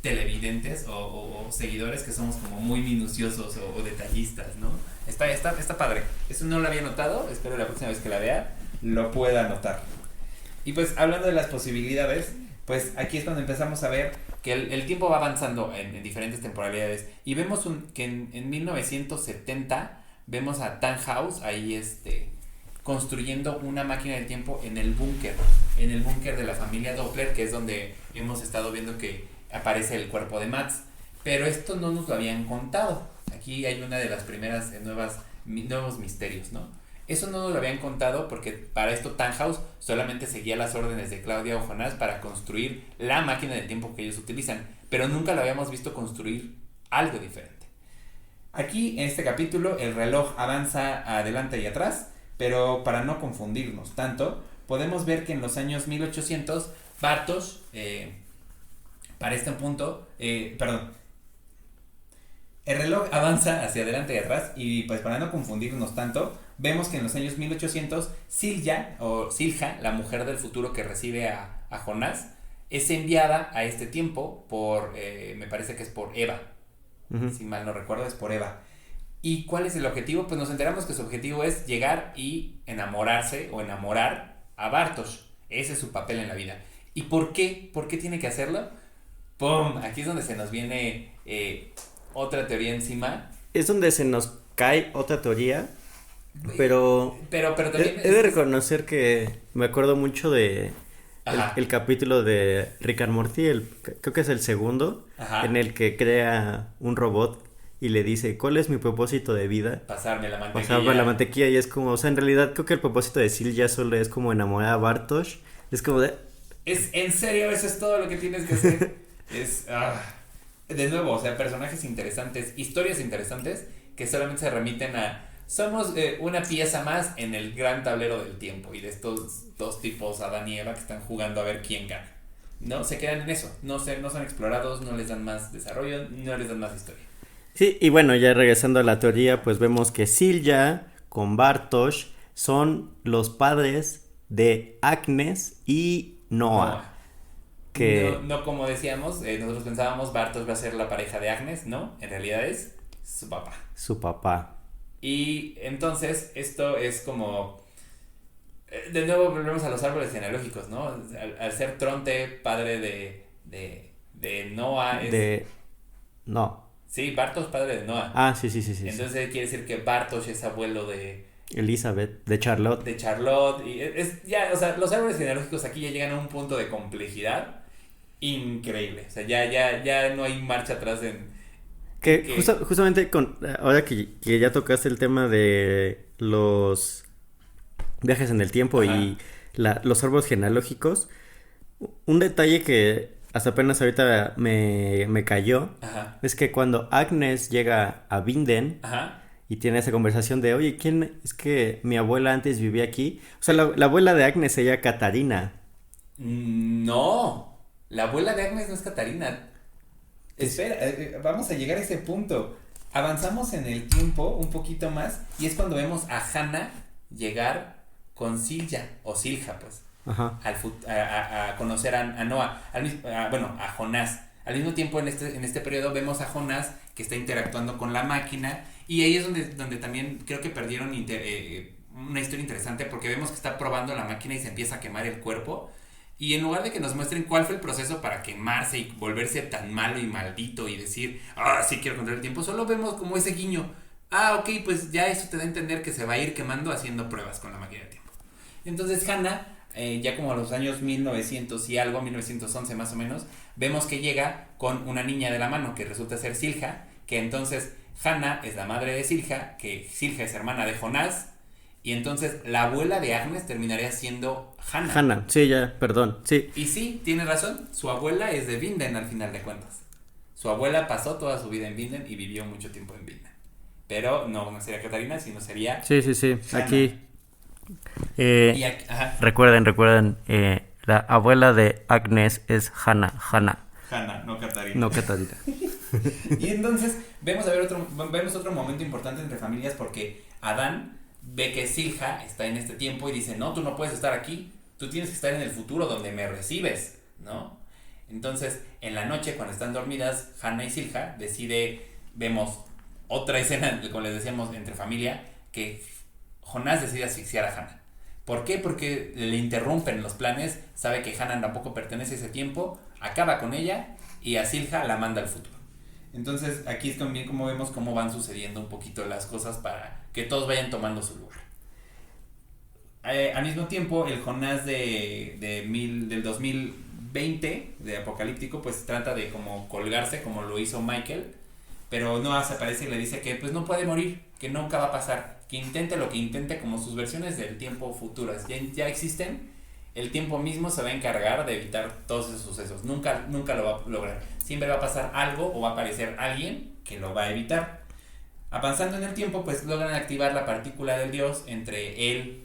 televidentes o seguidores que somos como muy minuciosos o detallistas, ¿no? Está padre. Eso no lo había notado, espero la próxima vez que la vea lo pueda notar. Y pues hablando de las posibilidades, pues aquí es cuando empezamos a ver que el tiempo va avanzando en diferentes temporalidades y vemos que en 1970 vemos a Tannhaus ahí construyendo una máquina del tiempo en el búnker de la familia Doppler, que es donde hemos estado viendo que aparece el cuerpo de Max, pero esto no nos lo habían contado. Aquí hay una de las primeras nuevos misterios, ¿no? Eso no nos lo habían contado porque para esto Tannhaus solamente seguía las órdenes de Claudia o Jonás para construir la máquina del tiempo que ellos utilizan, pero nunca lo habíamos visto construir algo diferente. Aquí en este capítulo el reloj avanza adelante y atrás, pero para no confundirnos tanto, podemos ver que en los años 1800 Bartosz, para este punto, el reloj avanza hacia adelante y atrás y pues para no confundirnos tanto, vemos que en los años 1800 Silja, la mujer del futuro que recibe a Jonás, es enviada a este tiempo por, me parece que es por Eva, si mal no recuerdo es por Eva. ¿Y cuál es el objetivo? Pues nos enteramos que su objetivo es llegar y enamorarse o enamorar a Bartosz. Ese es su papel en la vida. ¿Y por qué? ¿Por qué tiene que hacerlo? ¡Pum! Aquí es donde se nos viene otra teoría encima. Es donde se nos cae otra teoría, pero también he de reconocer que me acuerdo mucho de el capítulo de Rick and Morty, creo que es el segundo, en el que crea un robot y le dice, ¿cuál es mi propósito de vida? Pasarme la mantequilla. Y es como, o sea, en realidad creo que el propósito de Silja solo es como enamorar a Bartosz. Es como de... Es en serio, eso es todo lo que tienes que hacer. De nuevo, o sea, personajes interesantes, historias interesantes que solamente se remiten a... Somos una pieza más en el gran tablero del tiempo y de estos dos tipos, Adán y Eva, que están jugando a ver quién gana. No, se quedan en eso, no son explorados, no les dan más desarrollo, no les dan más historia. Sí, y bueno, ya regresando a la teoría, pues vemos que Silja con Bartosz son los padres de Agnes y Noah. Que... No, como decíamos, nosotros pensábamos Bartosz va a ser la pareja de Agnes, ¿no? En realidad es su papá. Su papá. Y entonces esto es como... de nuevo volvemos a los árboles genealógicos, ¿no? Al ser Tronte, padre de Noah es... No. Sí, Bartosz, padre de Noah. Ah, sí. Entonces quiere decir que Bartosz es abuelo de... Elizabeth, de Charlotte. Y ya, o sea, los árboles genealógicos aquí ya llegan a un punto de complejidad increíble. O sea, ya no hay marcha atrás en... Justamente ahora que ya tocaste el tema de los viajes en el tiempo y los árboles genealógicos, un detalle que hasta apenas ahorita me cayó es que cuando Agnes llega a Vinden y tiene esa conversación de, oye, ¿quién es que mi abuela antes vivía aquí? O sea, la abuela de Agnes se llama Catarina. No, la abuela de Agnes no es Catarina. Espera, vamos a llegar a ese punto. Avanzamos en el tiempo un poquito más y es cuando vemos a Hannah llegar con Silja, pues, a conocer a Noah, a Jonás. Al mismo tiempo en este periodo vemos a Jonás que está interactuando con la máquina y ahí es donde también creo que perdieron una historia interesante porque vemos que está probando la máquina y se empieza a quemar el cuerpo. Y en lugar de que nos muestren cuál fue el proceso para quemarse y volverse tan malo y maldito y decir, sí quiero controlar el tiempo, solo vemos como ese guiño. ok, pues ya eso te da a entender que se va a ir quemando haciendo pruebas con la máquina del tiempo. Entonces Hannah, ya como a los años 1900 y algo, 1911 más o menos, vemos que llega con una niña de la mano que resulta ser Silja, que entonces Hannah es la madre de Silja, que Silja es hermana de Jonás, y entonces la abuela de Agnes terminaría siendo Hannah. Hannah, sí, ya, perdón, sí. Y sí, tiene razón, su abuela es de Vinden al final de cuentas. Su abuela pasó toda su vida en Vinden y vivió mucho tiempo en Vinden. Pero no sería Catarina, sino sería... Sí, Hannah. aquí... Y aquí, ajá, recuerden, la abuela de Agnes es Hannah, Hannah, no Catarina. no Catarina. Y entonces vemos otro momento importante entre familias porque Adán ve que Silja está en este tiempo y dice, no, tú no puedes estar aquí, tú tienes que estar en el futuro donde me recibes, ¿no? Entonces, en la noche cuando están dormidas, Hannah y Silja vemos otra escena, como les decíamos, entre familia, que Jonás decide asfixiar a Hannah. ¿Por qué? Porque le interrumpen los planes, sabe que Hannah tampoco pertenece a ese tiempo, acaba con ella y a Silja la manda al futuro. Entonces aquí es también como vemos cómo van sucediendo un poquito las cosas para que todos vayan tomando su lugar. Al mismo tiempo, el Jonás del 2020 de Apocalíptico pues trata de como colgarse como lo hizo Michael, pero Noah se aparece y le dice que pues no puede morir, que nunca va a pasar, que intente lo que intente, como sus versiones del tiempo futuras ya existen, el tiempo mismo se va a encargar de evitar todos esos sucesos, nunca lo va a lograr, siempre va a pasar algo o va a aparecer alguien que lo va a evitar. Avanzando en el tiempo, pues logran activar la partícula del Dios entre él,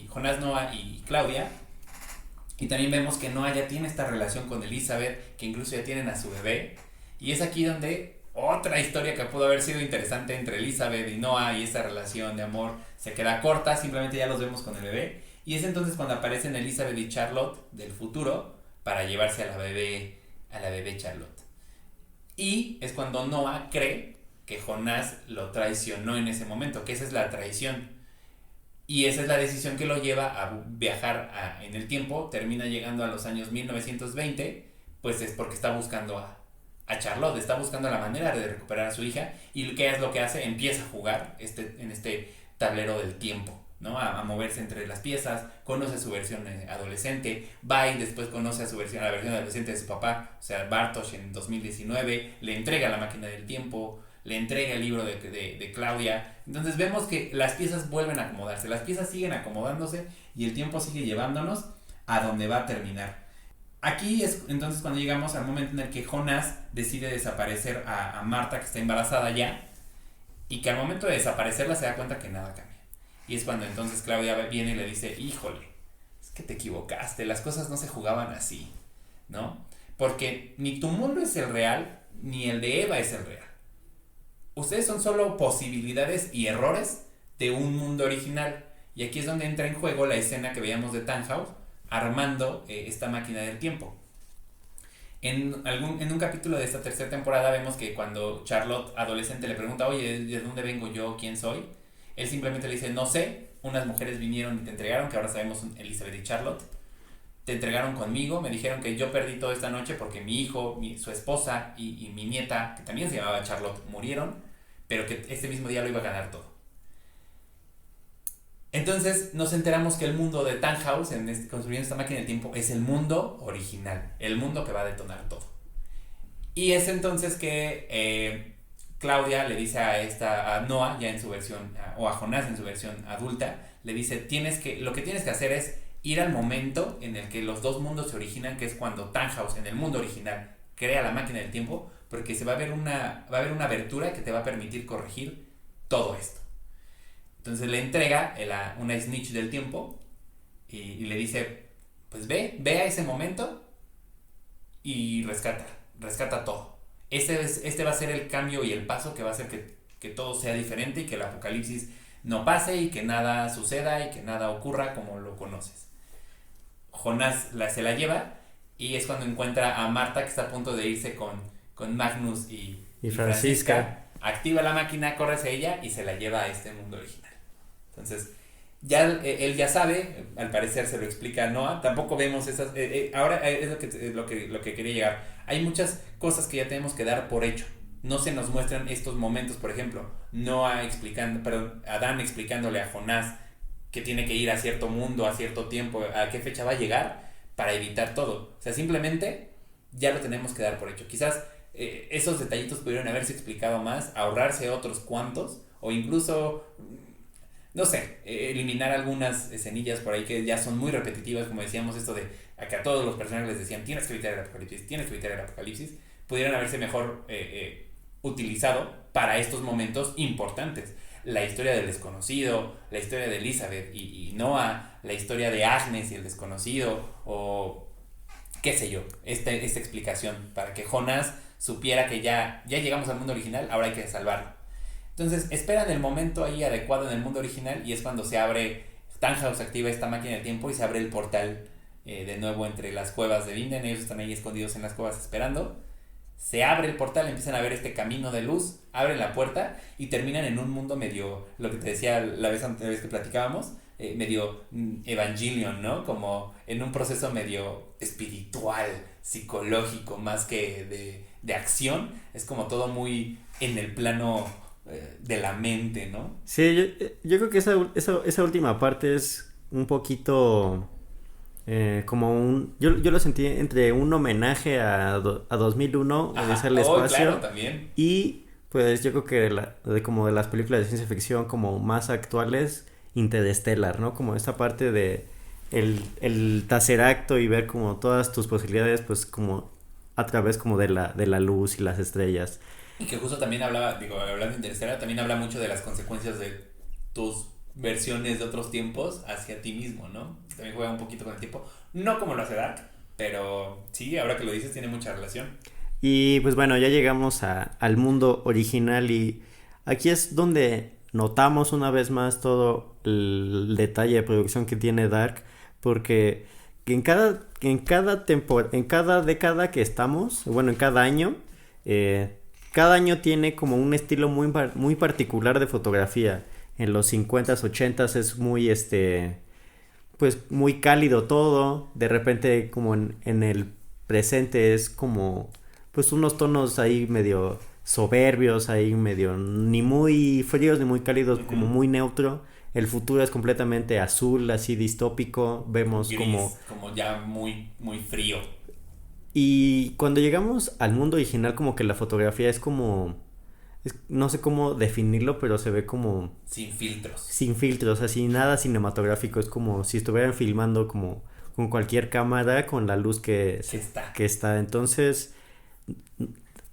Jonás, Noah y Claudia. Y también vemos que Noah ya tiene esta relación con Elizabeth, que incluso ya tienen a su bebé. Y es aquí donde otra historia que pudo haber sido interesante entre Elizabeth y Noah y esta relación de amor se queda corta, simplemente ya los vemos con el bebé. Y es entonces cuando aparecen Elizabeth y Charlotte del futuro para llevarse a la bebé Charlotte. Y es cuando Noah cree que Jonás lo traicionó en ese momento, que esa es la traición. Y esa es la decisión que lo lleva a viajar en el tiempo, termina llegando a los años 1920, pues es porque está buscando a Charlotte, está buscando la manera de recuperar a su hija, y ¿qué es lo que hace? Empieza a jugar en este tablero del tiempo, ¿no? A moverse entre las piezas, conoce su versión adolescente, va y después conoce la versión adolescente de su papá, o sea, Bartosz en 2019, le entrega la máquina del tiempo, le entrega el libro de Claudia. Entonces vemos que las piezas vuelven a acomodarse, las piezas siguen acomodándose y el tiempo sigue llevándonos a donde va a terminar. Aquí es entonces cuando llegamos al momento en el que Jonás decide desaparecer a Marta, que está embarazada ya, y que al momento de desaparecerla se da cuenta que nada cambia. Y es cuando entonces Claudia viene y le dice, híjole, es que te equivocaste, las cosas no se jugaban así, ¿no? Porque ni tu mundo es el real, ni el de Eva es el real. Ustedes son solo posibilidades y errores de un mundo original. Y aquí es donde entra en juego la escena que veíamos de Tannhaus armando esta máquina del tiempo. En un capítulo de esta tercera temporada vemos que cuando Charlotte, adolescente, le pregunta, oye, ¿de dónde vengo yo? ¿Quién soy? Él simplemente le dice, no sé, unas mujeres vinieron y te entregaron, que ahora sabemos Elizabeth y Charlotte, te entregaron conmigo, me dijeron que yo perdí toda esta noche porque mi hijo, su esposa y mi nieta, que también se llamaba Charlotte, murieron, pero que este mismo día lo iba a ganar todo. Entonces nos enteramos que el mundo de Tannhaus, construyendo esta máquina del tiempo, es el mundo original, el mundo que va a detonar todo. Y es entonces que Claudia le dice a Noah, ya en su versión, o a Jonás en su versión adulta, le dice, lo que tienes que hacer es ir al momento en el que los dos mundos se originan, que es cuando Tannhaus, en el mundo original, crea la máquina del tiempo, porque va a haber una abertura que te va a permitir corregir todo esto. Entonces le entrega una snitch del tiempo y le dice, pues ve a ese momento y rescata todo. Este va a ser el cambio y el paso que va a hacer que todo sea diferente y que el apocalipsis no pase y que nada suceda y que nada ocurra como lo conoces. Jonás se la lleva y es cuando encuentra a Marta, que está a punto de irse con Magnus y Francisca. Activa la máquina, corre hacia ella y se la lleva a este mundo original. Entonces, ya él ya sabe, al parecer se lo explica a Noah, tampoco vemos esas... ahora es lo que quería llegar. Hay muchas cosas que ya tenemos que dar por hecho, no se nos muestran estos momentos. Por ejemplo, Adán explicándole a Jonás que tiene que ir a cierto mundo, a cierto tiempo, a qué fecha va a llegar para evitar todo. O sea, simplemente ya lo tenemos que dar por hecho. Quizás esos detallitos pudieron haberse explicado más, ahorrarse otros cuantos, o incluso, no sé, eliminar algunas escenillas por ahí que ya son muy repetitivas, como decíamos, esto de a que a todos los personajes les decían, tienes que evitar el apocalipsis, tienes que evitar el apocalipsis, pudieran haberse mejor utilizado para estos momentos importantes. La historia del desconocido, la historia de Elizabeth y Noah, la historia de Agnes y el desconocido, o qué sé yo, esta explicación para que Jonás supiera que ya llegamos al mundo original, ahora hay que salvarlo. Entonces esperan el momento ahí adecuado en el mundo original y es cuando se abre, Tannhaus activa esta máquina del tiempo y se abre el portal de nuevo entre las cuevas de Vinden. Ellos están ahí escondidos en las cuevas esperando. Se abre el portal, empiezan a ver este camino de luz, abren la puerta y terminan en un mundo medio, lo que te decía la vez anterior que platicábamos, medio Evangelion, ¿no? Como en un proceso medio espiritual, psicológico, más que de acción. Es como todo muy en el plano de la mente, ¿no? Sí, yo creo que esa última parte es un poquito como yo lo sentí entre un homenaje a 2001, Odisea al espacio, claro, también. Y pues yo creo que como de las películas de ciencia ficción como más actuales, Interstellar, ¿no? Como esta parte de el tercer acto y ver como todas tus posibilidades, pues como a través como de la luz y las estrellas. Y que justo también hablando de Interstellar, también habla mucho de las consecuencias de tus versiones de otros tiempos hacia ti mismo, ¿no? También juega un poquito con el tiempo, no como lo hace Dark, pero sí, ahora que lo dices tiene mucha relación. Y pues bueno, ya llegamos al mundo original y aquí es donde notamos una vez más todo el detalle de producción que tiene Dark, porque en cada década que estamos, bueno, en cada año tiene como un estilo muy particular de fotografía. En los 50s, 80s es muy pues muy cálido todo. De repente como en el presente es como pues unos tonos ahí medio soberbios, ahí medio ni muy fríos ni muy cálidos, como muy neutro. El futuro es completamente azul, así distópico. Vemos gris, como ya muy, muy frío. Y cuando llegamos al mundo original, como que la fotografía es como... no sé cómo definirlo, pero se ve como... Sin filtros. Sin filtros, así nada cinematográfico. Es como si estuvieran filmando como con cualquier cámara, con la luz que está. Entonces,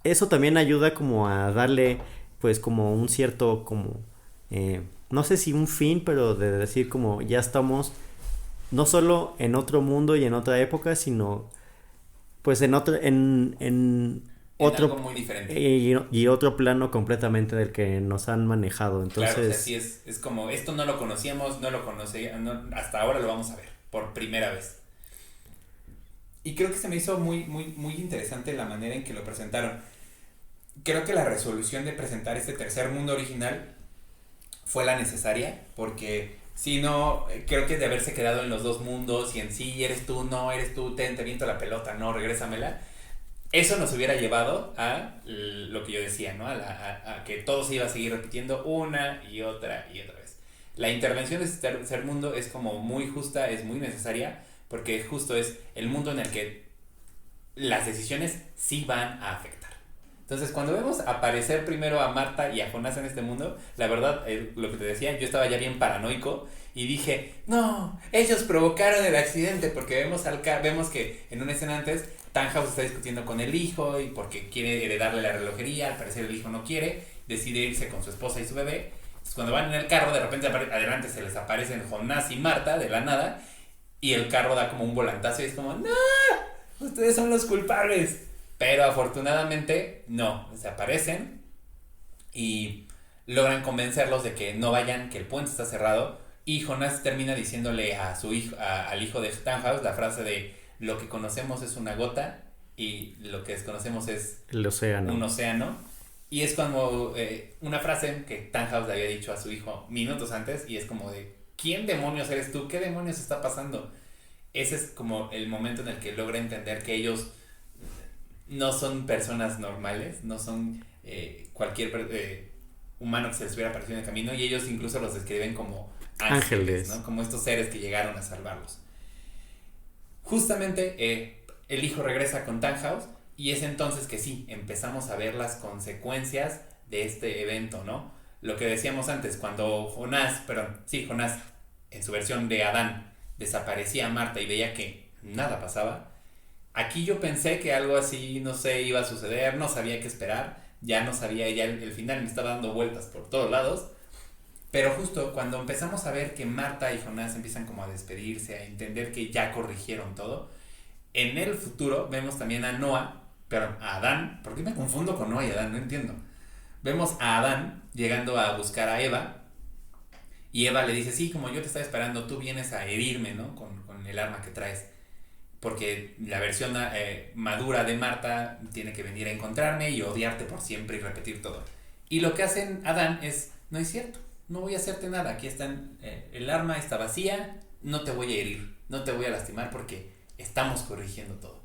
eso también ayuda como a darle, pues como un cierto, como... no sé si un fin, pero de decir como ya estamos no solo en otro mundo y en otra época, sino pues en otro otro algo muy diferente y otro plano completamente del que nos han manejado. Entonces, claro, o sea, sí es como esto no lo conocíamos, hasta ahora lo vamos a ver por primera vez. Y creo que se me hizo muy, muy, muy interesante la manera en que lo presentaron. Creo que la resolución de presentar este tercer mundo original fue la necesaria, porque si no, creo que de haberse quedado en los dos mundos y en sí, eres tú, no, eres tú, te viento la pelota, no, regrésamela, eso nos hubiera llevado a lo que yo decía, ¿no? A que todo se iba a seguir repitiendo una y otra vez. La intervención de este tercer mundo es como muy justa, es muy necesaria, porque justo es el mundo en el que las decisiones sí van a afectar. Entonces, cuando vemos aparecer primero a Marta y a Jonás en este mundo, la verdad, lo que te decía, yo estaba ya bien paranoico y dije, no, ellos provocaron el accidente, porque vemos que en una escena antes, Tannhaus está discutiendo con el hijo y porque quiere heredarle la relojería, al parecer el hijo no quiere, decide irse con su esposa y su bebé. Entonces, cuando van en el carro, de repente adelante se les aparecen Jonás y Marta de la nada y el carro da como un volantazo y es como, no, ustedes son los culpables. Pero afortunadamente no, desaparecen y logran convencerlos de que no vayan, que el puente está cerrado. Y Jonás termina diciéndole a su hijo, al hijo de Tannhaus, la frase de lo que conocemos es una gota y lo que desconocemos es el océano. Un océano. Y es como una frase que Tannhaus le había dicho a su hijo minutos antes y es como de ¿quién demonios eres tú? ¿Qué demonios está pasando? Ese es como el momento en el que logra entender que ellos no son personas normales, no son cualquier humano que se les hubiera aparecido en el camino, y ellos incluso los describen como ángeles, ¿no? Como estos seres que llegaron a salvarlos. Justamente el hijo regresa con Tannhaus, y es entonces que sí, empezamos a ver las consecuencias de este evento, ¿no? Lo que decíamos antes, cuando Jonás, en su versión de Adán, desaparecía a Marta y veía que nada pasaba, aquí yo pensé que algo así, no sé, iba a suceder, no sabía qué esperar, ya no sabía, ya el final me estaba dando vueltas por todos lados, pero justo cuando empezamos a ver que Marta y Jonás empiezan como a despedirse, a entender que ya corrigieron todo, en el futuro vemos también a Noah, pero a Adán, ¿por qué me confundo con Noah y Adán? No entiendo. Vemos a Adán llegando a buscar a Eva, y Eva le dice, sí, como yo te estaba esperando, tú vienes a herirme, ¿no? Con el arma que traes. Porque la versión madura de Marta tiene que venir a encontrarme y odiarte por siempre y repetir todo. Y lo que hacen Adán es, no es cierto, no voy a hacerte nada, aquí están, el arma está vacía, no te voy a herir, no te voy a lastimar porque estamos corrigiendo todo.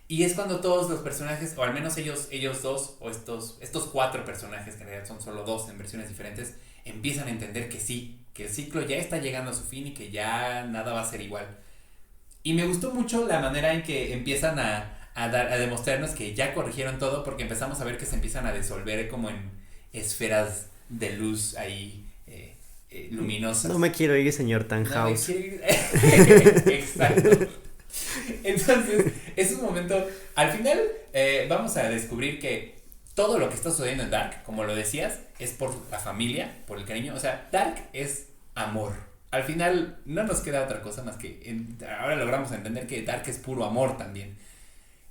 Y es cuando todos los personajes, o al menos ellos dos, o estos 4 personajes, que en realidad son solo 2 en versiones diferentes, empiezan a entender que sí, que el ciclo ya está llegando a su fin y que ya nada va a ser igual. Y me gustó mucho la manera en que empiezan a demostrarnos que ya corrigieron todo, porque empezamos a ver que se empiezan a disolver como en esferas de luz ahí luminosas. No me quiero ir, señor Tannhaus. Exacto. Entonces, es un momento, al final vamos a descubrir que todo lo que está sucediendo en Dark, como lo decías, es por la familia, por el cariño. O sea, Dark es amor. Al final no nos queda otra cosa más que ahora logramos entender que Dark es puro amor también.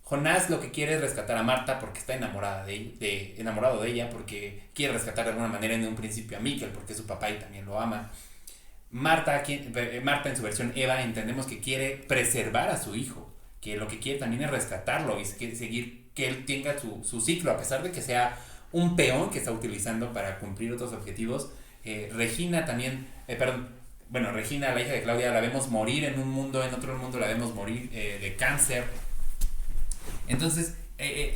Jonás lo que quiere es rescatar a Marta porque está enamorado de ella, porque quiere rescatar de alguna manera en un principio a Mikkel porque es su papá y también lo ama. Marta en su versión Eva entendemos que quiere preservar a su hijo, que lo que quiere también es rescatarlo y quiere seguir que él tenga su ciclo, a pesar de que sea un peón que está utilizando para cumplir otros objetivos. Regina también, Regina, la hija de Claudia, la vemos morir en un mundo, en otro mundo la vemos morir de cáncer. Entonces,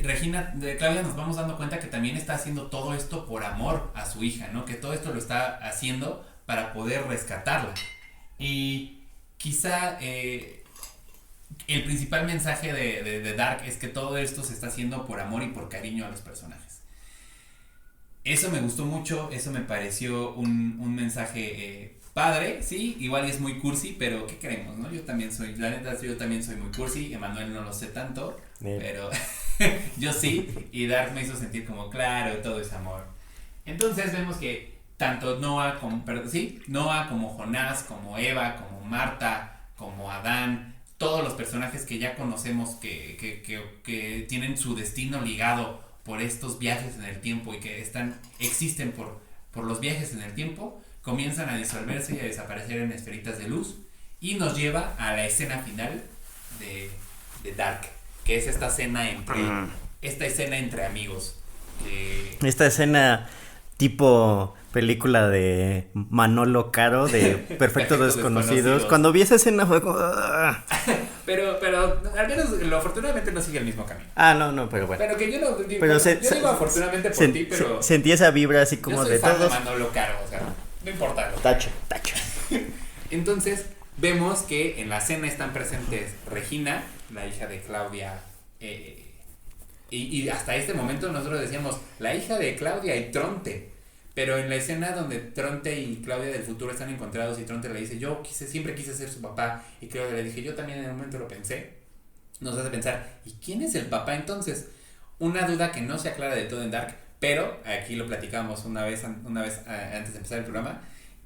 Regina, de Claudia, nos vamos dando cuenta que también está haciendo todo esto por amor a su hija, ¿no? Que todo esto lo está haciendo para poder rescatarla. Y quizá el principal mensaje de Dark es que todo esto se está haciendo por amor y por cariño a los personajes. Eso me gustó mucho, eso me pareció un mensaje padre, sí, igual es muy cursi, pero ¿qué queremos, no? Yo también soy muy cursi, Emanuel no lo sé tanto, pero yo sí, y Dark me hizo sentir como, claro, todo es amor. Entonces vemos que tanto Noah como Jonás, como Eva, como Marta, como Adán, todos los personajes que ya conocemos que tienen su destino ligado por estos viajes en el tiempo y que existen por los viajes en el tiempo, comienzan a disolverse y a desaparecer en esferitas de luz, y nos lleva a la escena final de Dark, que es esta escena entre amigos. Esta escena tipo película de Manolo Caro de Perfectos Desconocidos. Cuando vi esa escena fue como... pero al menos afortunadamente no sigue el mismo camino. No, pero bueno. Pero que yo no digo, yo digo afortunadamente por ti, pero... Sentí esa vibra así como yo soy de fan todos. de Manolo Caro, o sea, no importa. Tacho. Entonces, vemos que en la escena están presentes Regina, la hija de Claudia, y hasta este momento nosotros decíamos, la hija de Claudia y Tronte. Pero en la escena donde Tronte y Claudia del futuro están encontrados y Tronte le dice, siempre quise ser su papá, y Claudia le dije, yo también en el momento lo pensé, nos hace pensar, ¿y quién es el papá entonces? Una duda que no se aclara de todo en Dark, pero aquí lo platicamos una vez antes de empezar el programa,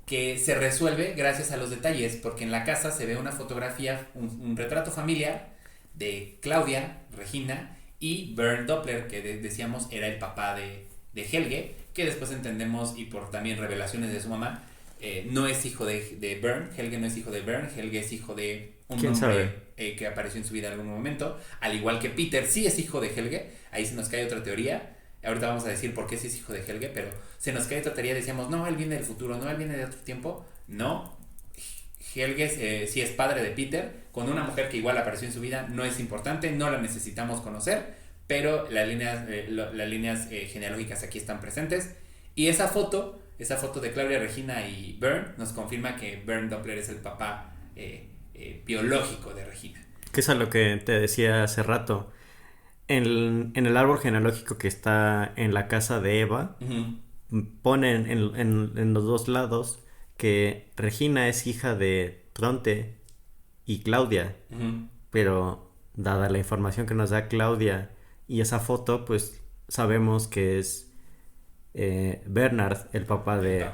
que se resuelve gracias a los detalles, porque en la casa se ve una fotografía, un retrato familiar de Claudia, Regina y Bernd Doppler, que decíamos era el papá de Helge, que después entendemos, y por también revelaciones de su mamá, no es hijo de Bernd. Helge no es hijo de Bernd, Helge es hijo de un hombre que apareció en su vida en algún momento, al igual que Peter sí es hijo de Helge. Ahí se nos cae otra teoría, ahorita vamos a decir por qué sí es hijo de Helge, pero se nos cae otra teoría, decíamos, no, él viene del futuro, no, él viene de otro tiempo. No, Helge sí es padre de Peter, con una mujer que igual apareció en su vida, no es importante, no la necesitamos conocer, pero las líneas genealógicas aquí están presentes. Y esa foto de Claudia Regina y Bern nos confirma que Bern Doppler es el papá biológico de Regina. Que es a lo que te decía hace rato. En el árbol genealógico que está en la casa de Eva, ponen en los dos lados que Regina es hija de Tronte y Claudia. Pero dada la información que nos da Claudia y esa foto, pues sabemos que es Bernard, el papá de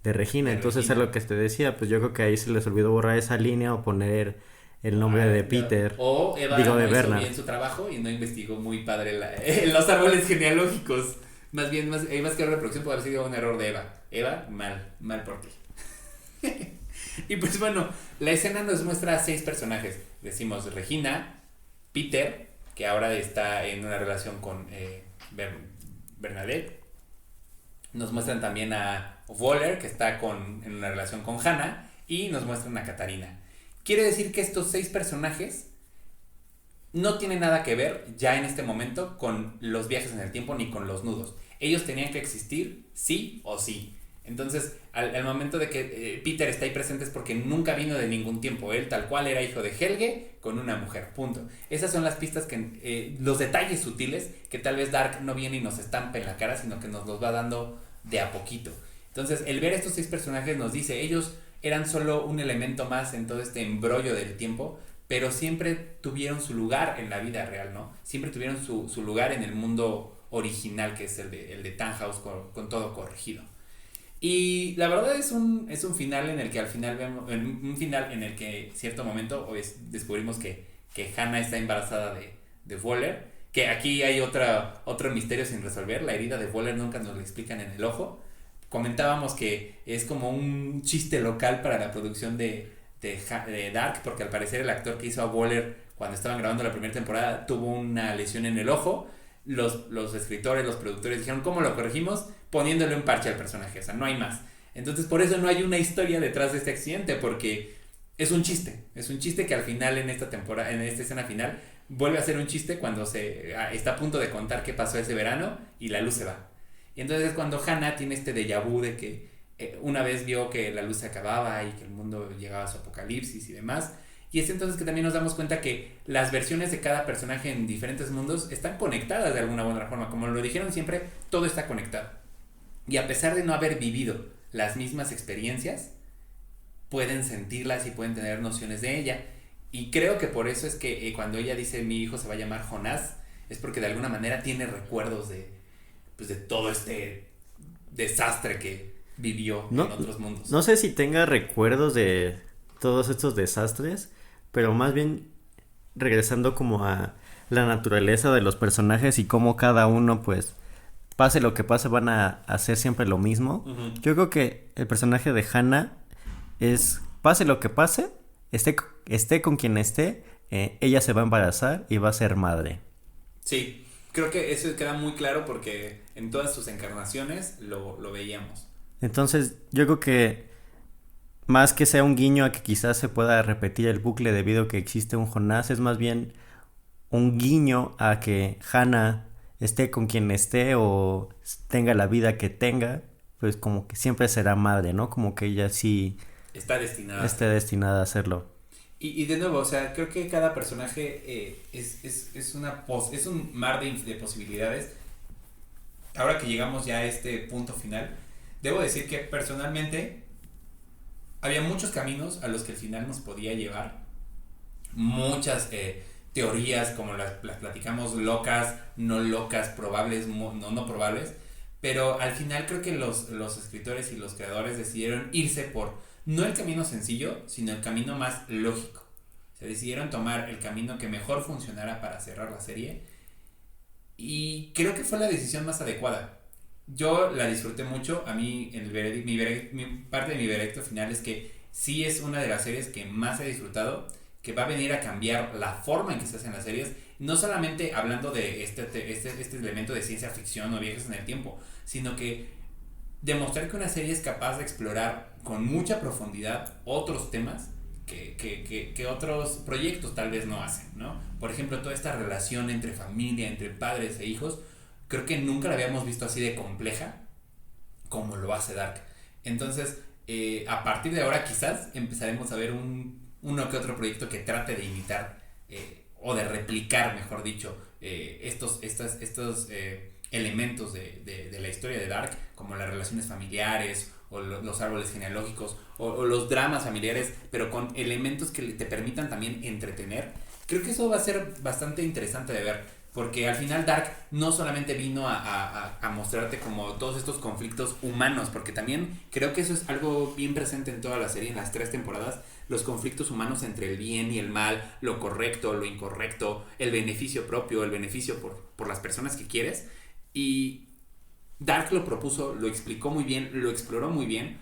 Regina. Entonces Regina. es lo que te decía, pues yo creo que ahí se les olvidó borrar esa línea o poner el nombre de Peter. O Eva digo, no de hizo Bernard. bien su trabajo y no investigó muy padre los árboles genealógicos. Más que la reproducción puede haber sido un error de Eva. Eva, mal por ti. Y pues bueno, la escena nos muestra a 6 personajes. Decimos Regina, Peter, que ahora está en una relación con Bernadette. Nos muestran también a Waller, que está en una relación con Hannah. Y nos muestran a Katarina. Quiere decir que estos 6 personajes no tienen nada que ver ya en este momento con los viajes en el tiempo ni con los nudos. Ellos tenían que existir sí o sí. Entonces, al momento de que Peter está ahí presente es porque nunca vino de ningún tiempo. Él tal cual era hijo de Helge con una mujer, punto. Esas son las pistas, los detalles sutiles que tal vez Dark no viene y nos estampa en la cara, sino que nos los va dando de a poquito. Entonces, el ver estos 6 personajes nos dice, ellos eran solo un elemento más en todo este embrollo del tiempo, pero siempre tuvieron su lugar en la vida real, ¿no? Siempre tuvieron su lugar en el mundo original, que es el de Tannhaus con todo corregido. Y la verdad es un final en el que al final vemos, un final en el que en cierto momento descubrimos que Hannah está embarazada de Waller, que aquí hay otro misterio sin resolver. La herida de Waller nunca nos lo explican en el ojo. Comentábamos que es como un chiste local para la producción de Dark, porque al parecer el actor que hizo a Waller cuando estaban grabando la primera temporada tuvo una lesión en el ojo. Los escritores, los productores dijeron, ¿cómo lo corregimos? Poniéndole un parche al personaje, o sea, no hay más. Entonces por eso no hay una historia detrás de este accidente, porque es un chiste que al final en esta temporada, en esta escena final, vuelve a ser un chiste cuando está a punto de contar qué pasó ese verano y la luz se va. Y entonces es cuando Hannah tiene este déjà vu de que una vez vio que la luz se acababa y que el mundo llegaba a su apocalipsis y demás. Y es entonces que también nos damos cuenta que las versiones de cada personaje en diferentes mundos están conectadas de alguna u otra forma. Como lo dijeron siempre, todo está conectado. Y a pesar de no haber vivido las mismas experiencias, pueden sentirlas y pueden tener nociones de ella. Y creo que por eso es que cuando ella dice mi hijo se va a llamar Jonás, es porque de alguna manera tiene recuerdos de todo este desastre que vivió en otros mundos. No sé si tenga recuerdos de todos estos desastres, pero más bien regresando como a la naturaleza de los personajes y cómo cada uno, pues, pase lo que pase, van a hacer siempre lo mismo. Yo creo que el personaje de Hannah es, pase lo que pase, esté con quien esté, ella se va a embarazar y va a ser madre. Sí, creo que eso queda muy claro porque en todas sus encarnaciones lo veíamos. Entonces, yo creo que más que sea un guiño a que quizás se pueda repetir el bucle debido a que existe un Jonás, es más bien un guiño a que Hannah esté con quien esté o tenga la vida que tenga, pues como que siempre será madre, ¿no? Como que ella sí está destinada a hacerlo. Y de nuevo, o sea, creo que cada personaje es un mar de posibilidades. Ahora que llegamos ya a este punto final, debo decir que personalmente había muchos caminos a los que el final nos podía llevar. Muchas teorías, como las platicamos, locas, no locas, probables, no probables. Pero al final creo que los escritores y los creadores decidieron irse por no el camino sencillo, sino el camino más lógico. Se decidieron tomar el camino que mejor funcionara para cerrar la serie. Y creo que fue la decisión más adecuada. Yo la disfruté mucho. A mí parte de mi veredicto final es que sí es una de las series que más he disfrutado, que va a venir a cambiar la forma en que se hacen las series, no solamente hablando de este elemento de ciencia ficción o viajes en el tiempo, sino que demostrar que una serie es capaz de explorar con mucha profundidad otros temas que otros proyectos tal vez no hacen, ¿no? Por ejemplo, toda esta relación entre familia, entre padres e hijos, creo que nunca la habíamos visto así de compleja como lo hace Dark. Entonces, a partir de ahora quizás empezaremos a ver uno que otro proyecto que trate de imitar o de replicar, mejor dicho, estos elementos de la historia de Dark, como las relaciones familiares o los árboles genealógicos o los dramas familiares, pero con elementos que te permitan también entretener. Creo que eso va a ser bastante interesante de ver, porque al final Dark no solamente vino a mostrarte como todos estos conflictos humanos, porque también creo que eso es algo bien presente en toda la serie, en las 3 temporadas, los conflictos humanos entre el bien y el mal, lo correcto, lo incorrecto, el beneficio propio, el beneficio por las personas que quieres. Y Dark lo propuso, lo explicó muy bien, lo exploró muy bien.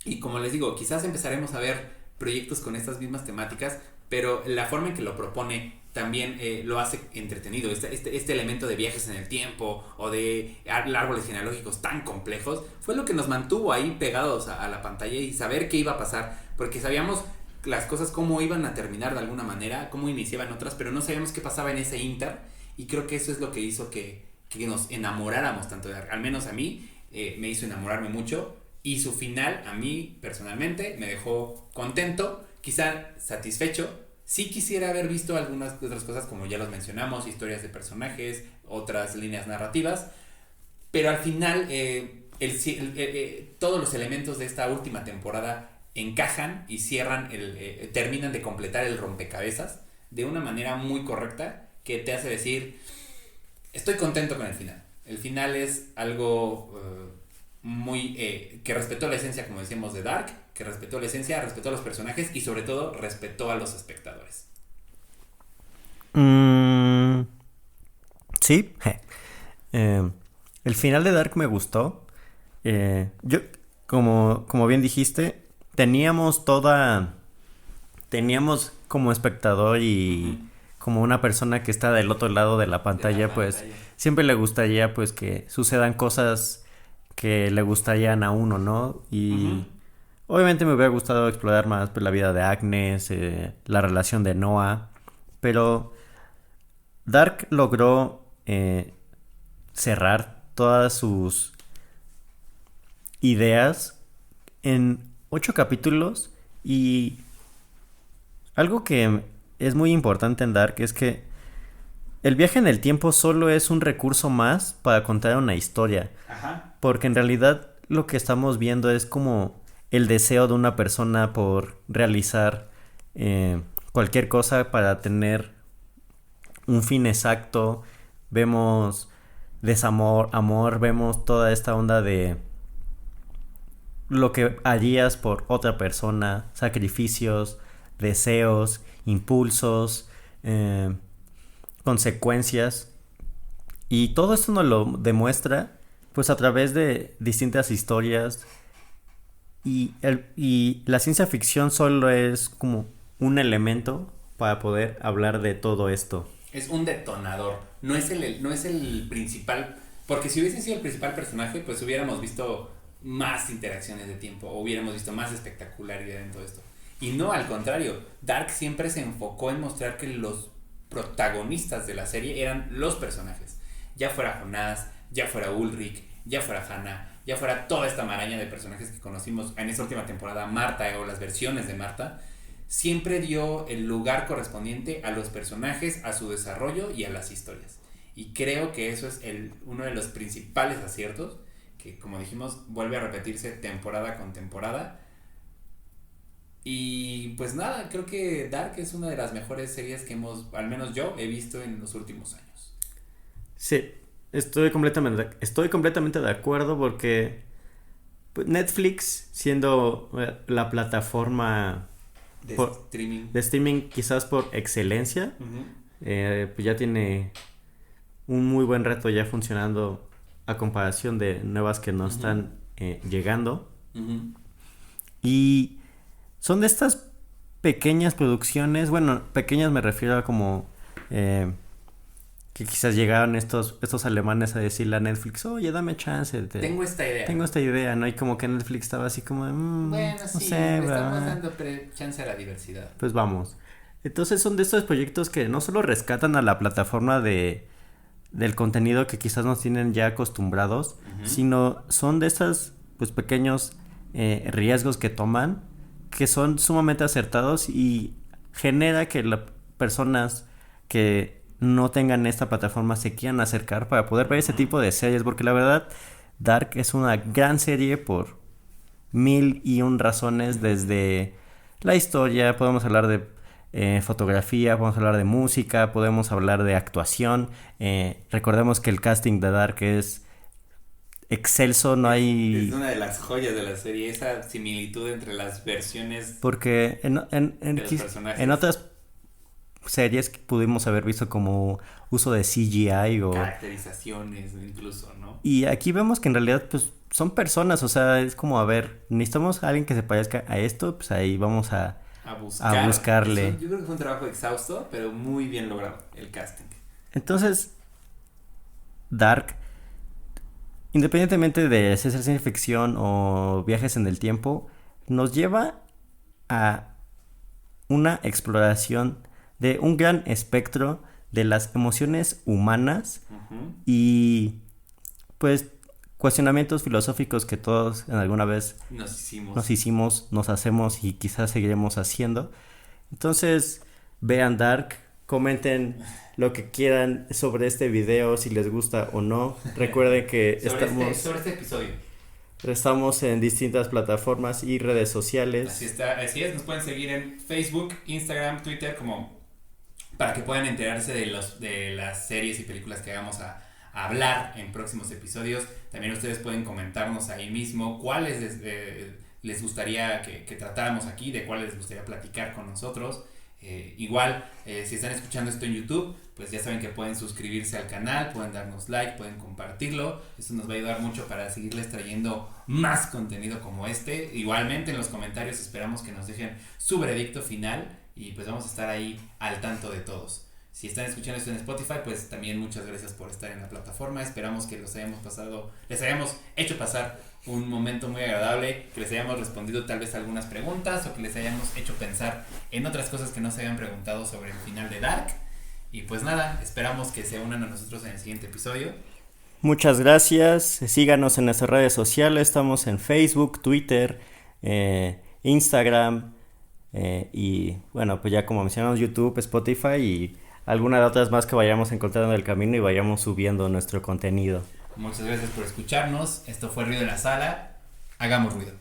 Y como les digo, quizás empezaremos a ver proyectos con estas mismas temáticas, pero la forma en que lo propone también lo hace entretenido. Este elemento de viajes en el tiempo o de árboles genealógicos tan complejos fue lo que nos mantuvo ahí pegados a la pantalla y saber qué iba a pasar, porque sabíamos las cosas cómo iban a terminar de alguna manera, cómo iniciaban otras, pero no sabíamos qué pasaba en ese inter, y creo que eso es lo que hizo que nos enamoráramos tanto de Dark. Al menos a mí me hizo enamorarme mucho, y su final a mí personalmente me dejó contento, quizá satisfecho. Sí quisiera haber visto algunas otras cosas, como ya los mencionamos, historias de personajes, otras líneas narrativas, pero al final todos los elementos de esta última temporada encajan y cierran, terminan de completar el rompecabezas de una manera muy correcta que te hace decir, estoy contento con el final. El final es algo muy que respetó la esencia, como decíamos, de Dark, que respetó la esencia, respetó a los personajes y sobre todo respetó a los espectadores. Sí. El final de Dark me gustó. Yo, como bien dijiste, teníamos como espectador y como una persona que está del otro lado de la pantalla, pues siempre le gustaría pues que sucedan cosas que le gustarían a uno, ¿no? Y obviamente me hubiera gustado explorar más pues, la vida de Agnes, la relación de Noah, pero Dark logró cerrar todas sus ideas en 8 capítulos, y algo que es muy importante en Dark es que el viaje en el tiempo solo es un recurso más para contar una historia. Ajá. Porque en realidad lo que estamos viendo es como el deseo de una persona por realizar cualquier cosa para tener un fin exacto. Vemos desamor, amor, vemos toda esta onda de lo que harías por otra persona, sacrificios, deseos, impulsos, consecuencias, y todo esto nos lo demuestra pues a través de distintas historias, y la ciencia ficción solo es como un elemento para poder hablar de todo esto. Es un detonador, no es el principal, porque si hubiese sido el principal personaje, pues hubiéramos visto más interacciones de tiempo, o hubiéramos visto más espectacularidad en todo esto. Y no, al contrario, Dark siempre se enfocó en mostrar que los protagonistas de la serie eran los personajes. Ya fuera Jonás, ya fuera Ulrich, ya fuera Hannah, ya fuera toda esta maraña de personajes que conocimos en esta última temporada, Marta o las versiones de Marta, siempre dio el lugar correspondiente a los personajes, a su desarrollo y a las historias. Y creo que eso es uno de los principales aciertos, que como dijimos, vuelve a repetirse temporada con temporada. Y pues nada, creo que Dark es una de las mejores series que al menos yo, he visto en los últimos años. Sí, estoy completamente de acuerdo, porque pues, Netflix, siendo la plataforma de streaming quizás por excelencia, pues ya tiene un muy buen reto ya funcionando a comparación de nuevas que nos están llegando. Y son de estas pequeñas producciones, bueno, pequeñas me refiero a como que quizás llegaron estos alemanes a decirle a Netflix, oye, dame chance. Tengo esta idea, ¿no? Y como que Netflix estaba así como, bueno, no sí, sé, le estamos ¿verdad? dando chance a la diversidad. Pues vamos. Entonces son de estos proyectos que no solo rescatan a la plataforma del contenido que quizás nos tienen ya acostumbrados, sino son de estos pues pequeños riesgos que toman, que son sumamente acertados y genera que las personas que no tengan esta plataforma se quieran acercar para poder ver ese tipo de series, porque la verdad Dark es una gran serie por 1001 razones, desde la historia, podemos hablar de fotografía, podemos hablar de música, podemos hablar de actuación. Recordemos que el casting de Dark es excelso, no hay... Es una de las joyas de la serie, esa similitud entre las versiones Porque de los personajes. en otras series que pudimos haber visto como uso de CGI o... caracterizaciones incluso, ¿no? Y aquí vemos que en realidad pues son personas, o sea, es como, a ver, necesitamos a alguien que se parezca a esto, pues ahí vamos a buscarle. Yo creo que fue un trabajo exhausto, pero muy bien logrado el casting. Entonces, Dark, independientemente de ser ciencia ficción o viajes en el tiempo, nos lleva a una exploración de un gran espectro de las emociones humanas y pues cuestionamientos filosóficos que todos en alguna vez nos hicimos, nos hacemos y quizás seguiremos haciendo. Entonces, vean Dark, comenten lo que quieran sobre este video, si les gusta o no. Recuerden que sobre este episodio. Estamos en distintas plataformas y redes sociales. Así es, nos pueden seguir en Facebook, Instagram, Twitter, como para que puedan enterarse de las series y películas que vamos a hablar en próximos episodios. También ustedes pueden comentarnos ahí mismo cuáles les gustaría que tratáramos aquí, de cuáles les gustaría platicar con nosotros. Igual, si están escuchando esto en YouTube, pues ya saben que pueden suscribirse al canal, pueden darnos like, pueden compartirlo. Eso nos va a ayudar mucho para seguirles trayendo más contenido como este. Igualmente en los comentarios esperamos que nos dejen su veredicto final y pues vamos a estar ahí al tanto de todos. Si están escuchando esto en Spotify, pues también muchas gracias por estar en la plataforma. Esperamos que les hayamos hecho pasar un momento muy agradable, que les hayamos respondido tal vez algunas preguntas o que les hayamos hecho pensar en otras cosas que no se habían preguntado sobre el final de Dark. Y pues nada, esperamos que se unan a nosotros en el siguiente episodio. Muchas gracias, síganos en nuestras redes sociales, estamos en Facebook, Twitter, Instagram y bueno, pues ya como mencionamos, YouTube, Spotify y algunas de otras más que vayamos encontrando en el camino y vayamos subiendo nuestro contenido. Muchas gracias por escucharnos. Esto fue Ruido en la Sala. Hagamos ruido.